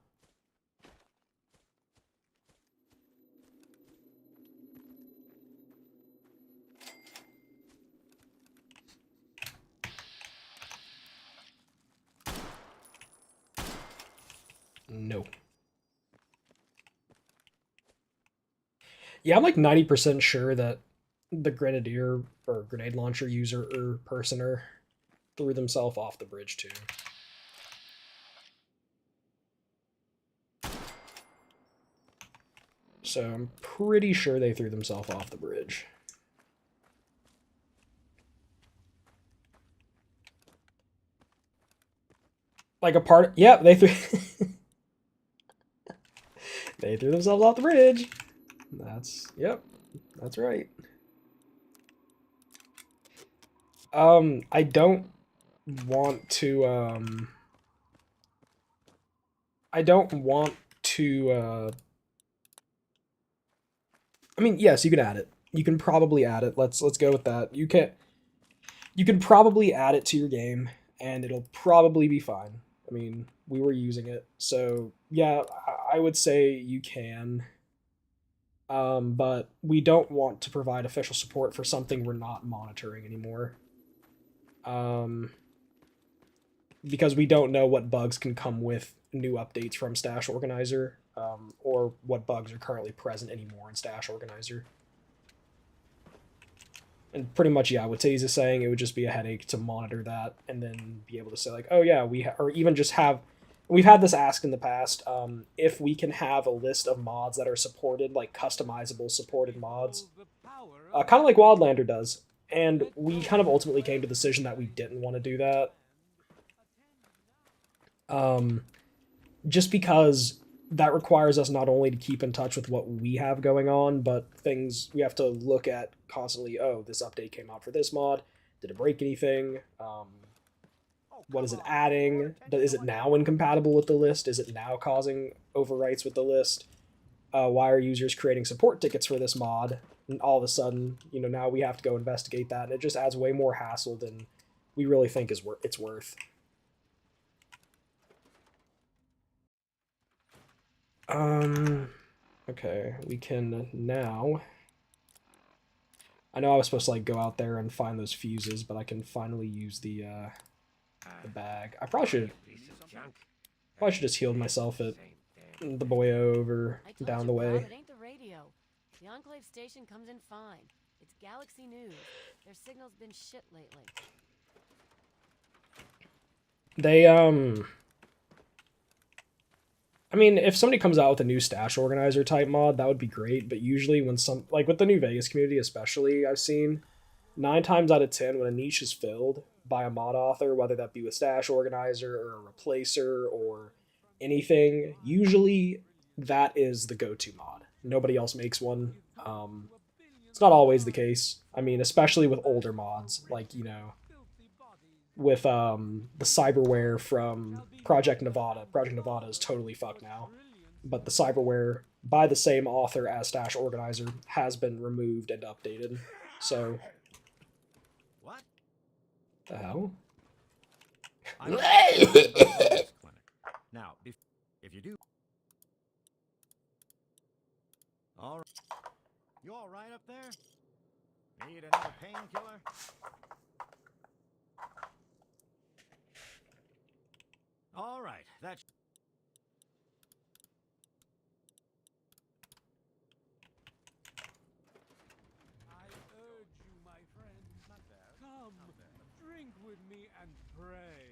No. Yeah, I'm like 90% sure that the grenadier or grenade launcher user or personer threw themselves off the bridge too. So I'm pretty sure they threw themselves off the bridge. Like a part, yeah, they threw they threw themselves off the bridge. Yep, that's right. I don't want to I don't want to I mean, yes, you can add it. You can probably add it. Let's go with that. You can probably add it to your game and it'll probably be fine. I mean, we were using it. So, yeah, I would say you can. But we don't want to provide official support for something we're not monitoring anymore. Because we don't know what bugs can come with new updates from Stash Organizer, or what bugs are currently present anymore in Stash Organizer. And pretty much, yeah, what Taze is saying, it would just be a headache to monitor that and then be able to say, like, oh yeah, or even just have, we've had this asked in the past, if we can have a list of mods that are supported, like customizable supported mods, kind of like Wildlander does. And we kind of ultimately came to the decision that we didn't want to do that. Just because that requires us not only to keep in touch with what we have going on, but things we have to look at constantly. Oh, this update came out for this mod. Did it break anything? What is it adding? Is it now incompatible with the list? Is it now causing overwrites with the list? Why are users creating support tickets for this mod? And all of a sudden, now we have to go investigate that, and it just adds way more hassle than we really think it's worth. Okay, we can now. I know I was supposed to go out there and find those fuses, but I can finally use the bag. I probably should just healed myself at the boyo over down the way. It ain't the radio. The Enclave station comes in fine. It's Galaxy News. Their signal's been shit lately. They I mean, if somebody comes out with a new Stash Organizer type mod, that would be great, but usually when with the New Vegas community especially, I've seen 9 times out of 10 when a niche is filled by a mod author, whether that be with Stash Organizer or a replacer or anything, usually that is the go-to mod. Nobody else makes one. It's not always the case. I mean, especially with older mods, like, with the cyberware from Project Nevada. Project Nevada is totally fucked now. But the cyberware by the same author as Stash Organizer has been removed and updated. So... What? The hell? Now, if you do... All right. You all right up there? Need another painkiller? All right, that's... I urge you, my friend, come, drink with me and pray.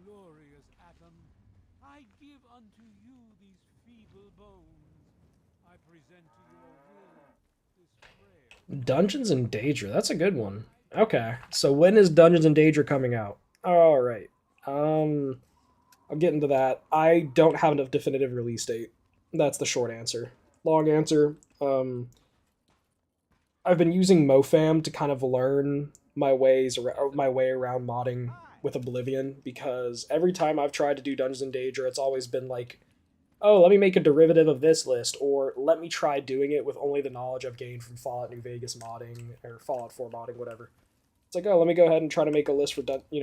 Glorious atom, I give unto you these feeble bones. I present to your will this prayer. Dungeons and Daedra, that's a good one. Okay, so when is Dungeons and Danger coming out? All right. I'll get into that. I don't have a definitive release date. That's the short answer. Long answer. I've been using MoFam to kind of learn my way around modding with Oblivion because every time I've tried to do Dungeons and Danger, it's always been like, oh, let me make a derivative of this list, or let me try doing it with only the knowledge I've gained from Fallout New Vegas modding or Fallout 4 modding, whatever. It's like, oh, let me go ahead and try to make a list for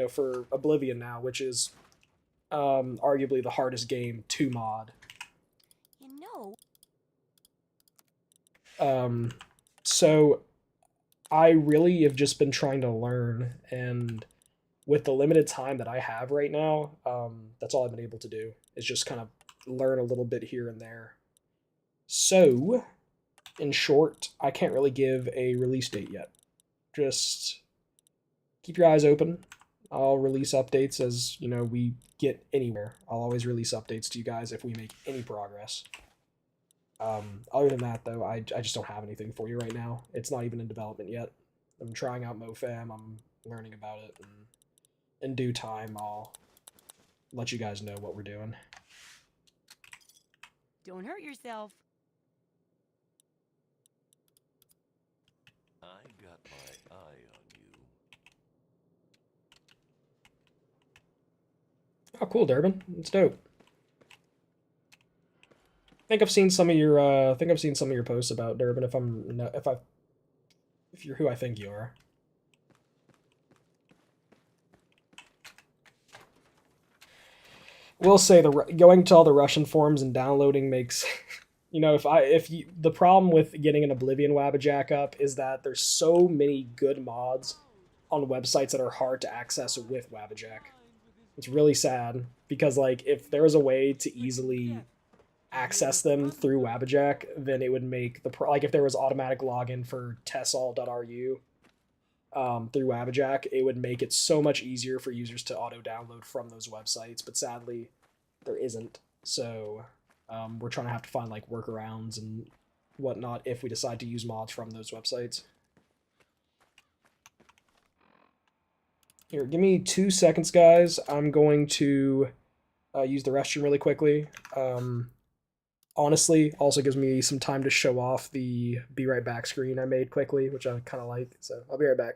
for Oblivion now, which is arguably the hardest game to mod. You know, Um, so I really have just been trying to learn, and with the limited time that I have right now, that's all I've been able to do is just kind of learn a little bit here and there. So, in short, I can't really give a release date yet. Just keep your eyes open. I'll release updates as we get anywhere. I'll always release updates to you guys if we make any progress. Other than that, though, I just don't have anything for you right now. It's not even in development yet. I'm trying out MoFam. I'm learning about it, and in due time, I'll let you guys know what we're doing. don't hurt yourself. I got my eye on you. Oh, cool, Durbin. It's dope. I think I've seen some of your posts about Durbin. If you're who I think you are. Will say going to all the Russian forums and downloading makes the problem with getting an Oblivion Wabbajack up is that there's so many good mods on websites that are hard to access with Wabbajack. It's really sad because like if there was a way to easily access them through Wabbajack, then it would make like if there was automatic login for tessol.ru through Wabbajack, it would make it so much easier for users to auto download from those websites. But sadly, there isn't. So we're trying to have to find like workarounds and whatnot if we decide to use mods from those websites. Here, give me 2 seconds, guys. I'm going to use the restroom really quickly. Honestly, also gives me some time to show off the be right back screen I made quickly, which I kind of like. So I'll be right back.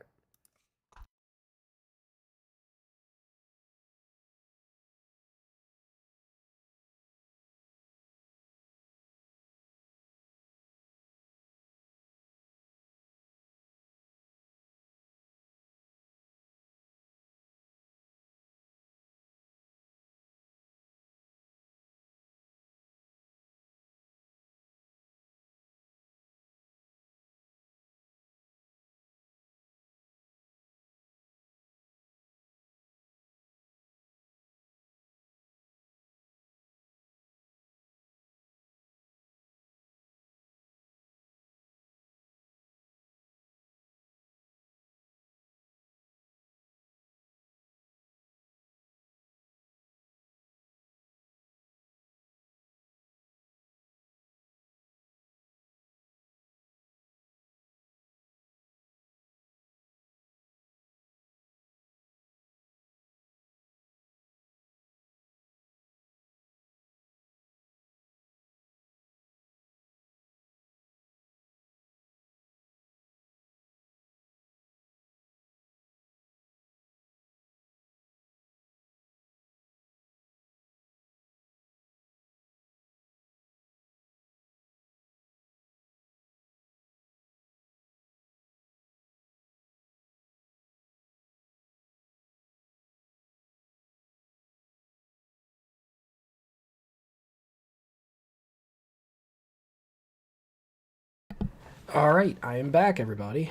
All right, I am back, everybody.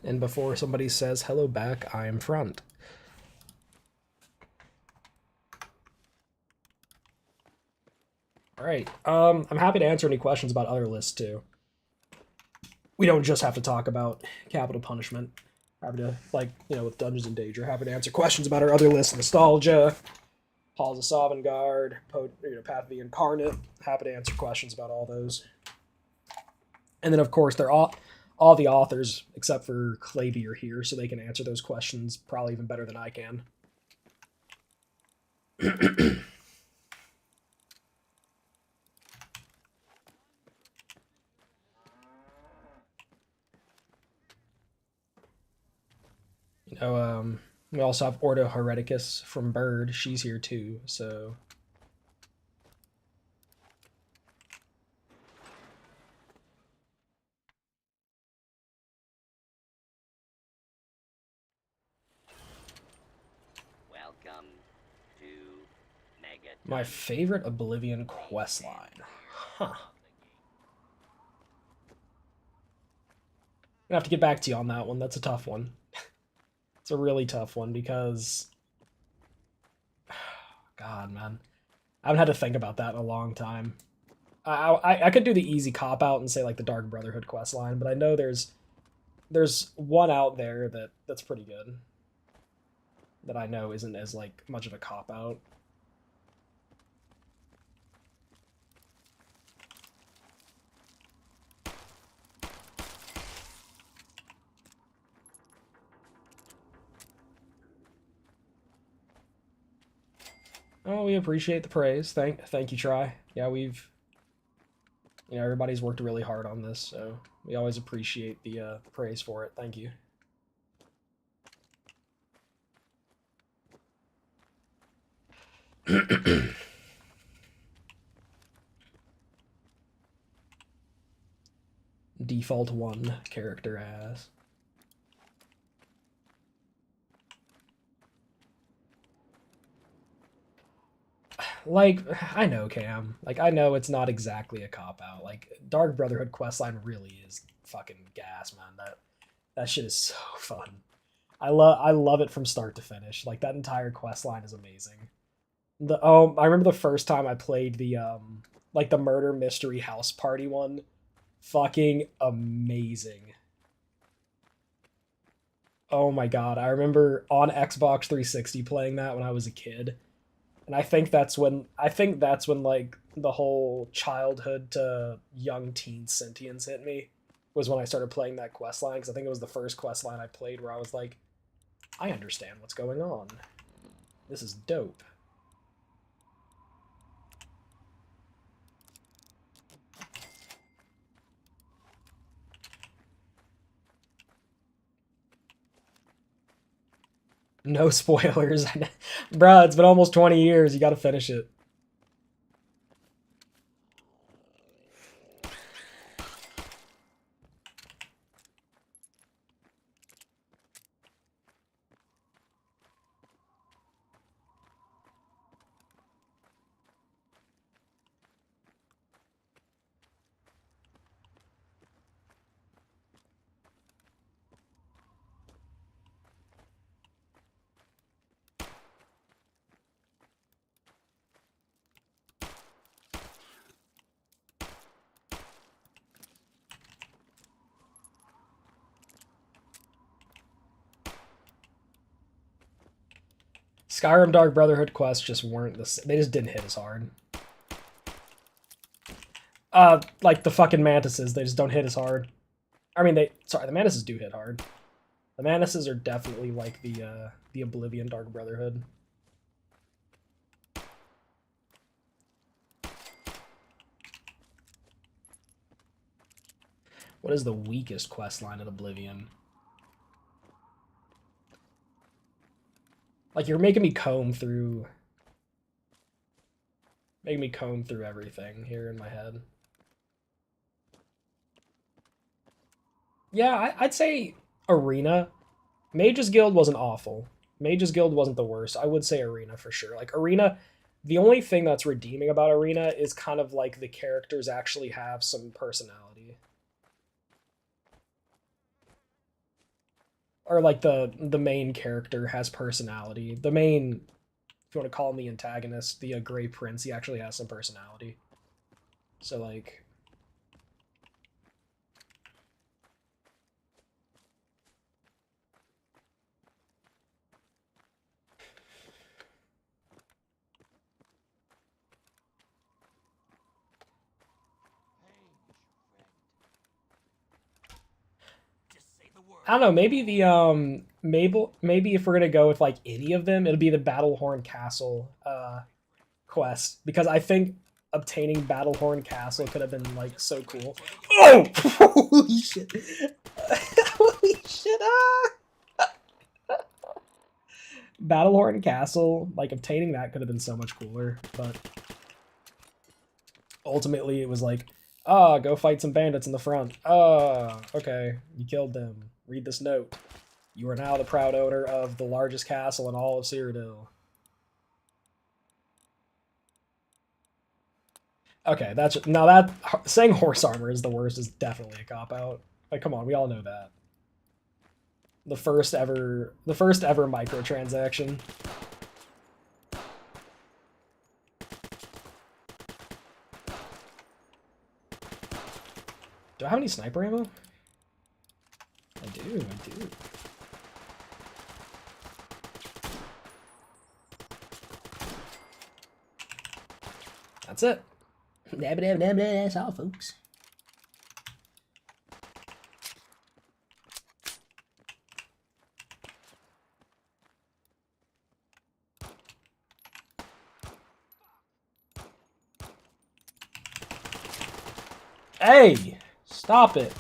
And before somebody says hello back, I am front. All right. I'm happy to answer any questions about other lists too. We don't just have to talk about capital punishment. Happy to with Dungeons and Danger. Happy to answer questions about our other lists: nostalgia, Halls of Sovngarde, Path of the Incarnate. Happy to answer questions about all those. And then, of course, they're all all the authors except for Clavy are here, so they can answer those questions probably even better than I can. You know, we also have Ordo Hereticus from Bird. She's here too, so. Welcome to Mega. My favorite Oblivion questline. Huh. I'm gonna have to get back to you on that one. That's a tough one. It's a really tough one because. God, man. I haven't had to think about that in a long time. I could do the easy cop out and say like the Dark Brotherhood quest line, but I know there's one out there that's pretty good that I know isn't as like much of a cop out. Oh, we appreciate the praise. Thank you, Try. Yeah, everybody's worked really hard on this, so we always appreciate the praise for it. Thank you. Default 1 character as. Like, I know, Cam. Like, I know it's not exactly a cop-out. Like, Dark Brotherhood questline really is fucking gas, man. That shit is so fun. I love it from start to finish. Like, that entire questline is amazing. I remember the first time I played the like the murder mystery house party one. Fucking amazing. Oh my god, I remember on Xbox 360 playing that when I was a kid. And I think that's when like the whole childhood to young teen sentience hit me, was when I started playing that quest line, because I think it was the first quest line I played where I was like, I understand what's going on. This is dope. No spoilers. Bruh, it's been almost 20 years. You gotta finish it. Skyrim Dark Brotherhood quests just weren't they just didn't hit as hard. Like the fucking mantises, they just don't hit as hard. I mean, the mantises do hit hard. The mantises are definitely like the Oblivion Dark Brotherhood. What is the weakest quest line in Oblivion? Like, you're making me comb through everything here in my head. Yeah, I'd say Arena. Mage's Guild wasn't awful. Mage's Guild wasn't the worst. I would say Arena for sure. Like, Arena, the only thing that's redeeming about Arena is kind of like the characters actually have some personality. Or like the main character has personality. The main, if you want to call him the antagonist, the Grey Prince, he actually has some personality. So like, I don't know, maybe the maybe if we're gonna go with like any of them, it'll be the Battlehorn Castle quest, because I think obtaining Battlehorn Castle could have been like so cool. Oh, holy shit! Holy shit! Battlehorn Castle, like obtaining that could have been so much cooler, but ultimately it was like, go fight some bandits in the front. Okay, you killed them. Read this note. You are now the proud owner of the largest castle in all of Cyrodiil. Okay, that's now that saying horse armor is the worst is definitely a cop out. Like, come on, we all know that. The first ever microtransaction. Do I have any sniper ammo? I do. That's it. That's all, folks. Hey! Stop it.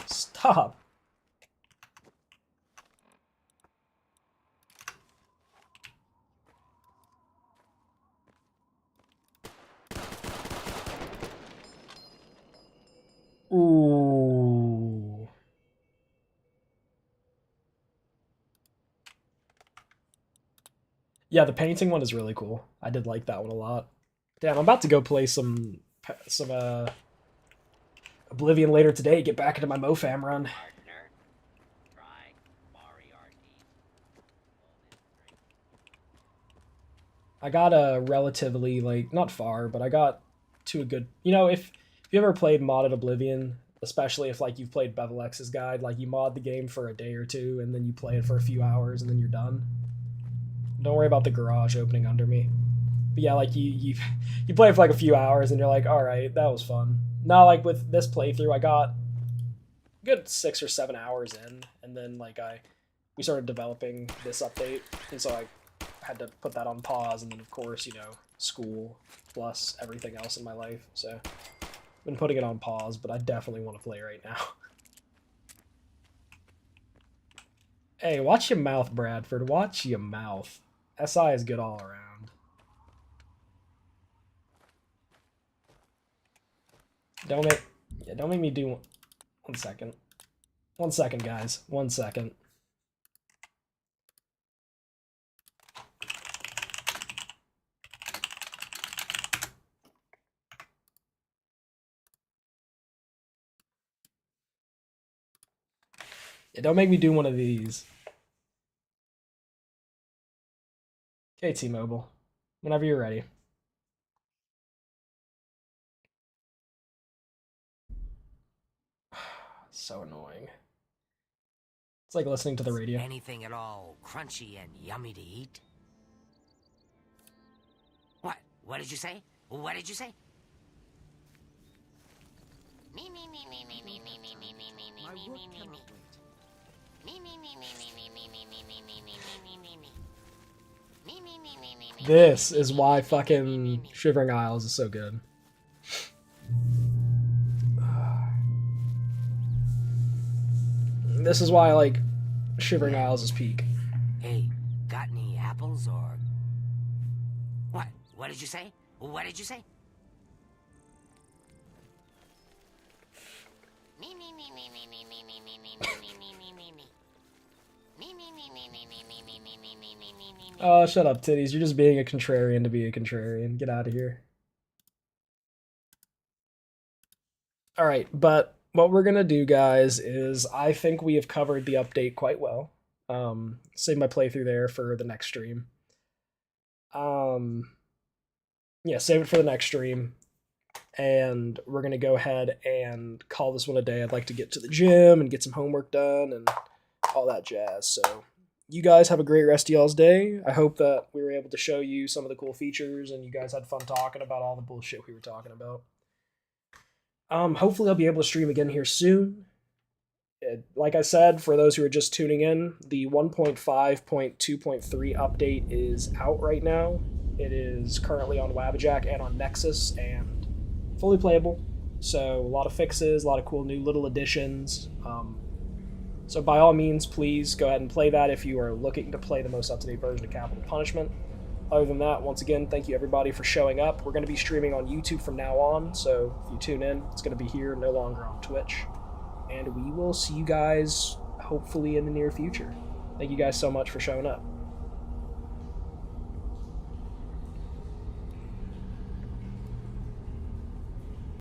Stop. Ooh. Yeah, the painting one is really cool. I did like that one a lot. Damn, I'm about to go play some Oblivion later today, get back into my MoFam run. Partner, try Moriarty. I got a relatively, like, not far, but I got to a good... You know, if you ever played modded Oblivion, especially if, like, you've played Bevelex's guide, like, you mod the game for a day or two, and then you play it for a few hours, and then you're done. Don't worry about the garage opening under me. But yeah, like, you play it for, like, a few hours, and you're like, alright, that was fun. Now, like, with this playthrough, I got a good 6 or 7 hours in, and then, like, we started developing this update, and so I had to put that on pause, and then of course, you know, school plus everything else in my life, so I've been putting it on pause, but I definitely want to play right now. Hey, watch your mouth, Bradford. Watch your mouth. SI is good all around. Don't make me do one second. 1 second, guys. 1 second. Yeah, don't make me do one of these. Okay, T-Mobile. Whenever you're ready. So annoying. It's like listening to the radio. Anything at all crunchy and yummy to eat? What? What did you say? What did you say? Me, me, me, me, me, me, me, me, me, me, me, me, My me, work me, me, cannot me. wait. Me, me, me, me, me, me, me, me, me, me, me, me, me, me, me. Me, me, me, me, me, me. This is why fucking Shivering Isles is so good. This is why, like, Shivering Isles is peak. Hey, got any apples or... What? What did you say? What did you say? Me, me, me, me, me, me, me, me, me, me, me, me, me, me, me, me. Me, me, me, me, me, me, me, me, me, me, me, me, me, me. Oh, shut up, titties. You're just being a contrarian to be a contrarian. Get out of here. Alright, but what we're gonna do, guys, is I think we have covered the update quite well. Save my playthrough there for the next stream. Yeah, save it for the next stream. And we're gonna go ahead and call this one a day. I'd like to get to the gym and get some homework done and all that jazz. So you guys have a great rest of y'all's day. I hope that we were able to show you some of the cool features and you guys had fun talking about all the bullshit we were talking about. Hopefully I'll be able to stream again here soon. Like I said, for those who are just tuning in, the 1.5.2.3 update is out right now. It is currently on Wabbajack and on Nexus and fully playable. So a lot of fixes, a lot of cool new little additions. So by all means, please go ahead and play that if you are looking to play the most up-to-date version of Capital Punishment. Other than that, once again, thank you everybody for showing up. We're going to be streaming on YouTube from now on, so if you tune in, it's going to be here, no longer on Twitch. And we will see you guys hopefully in the near future. Thank you guys so much for showing up.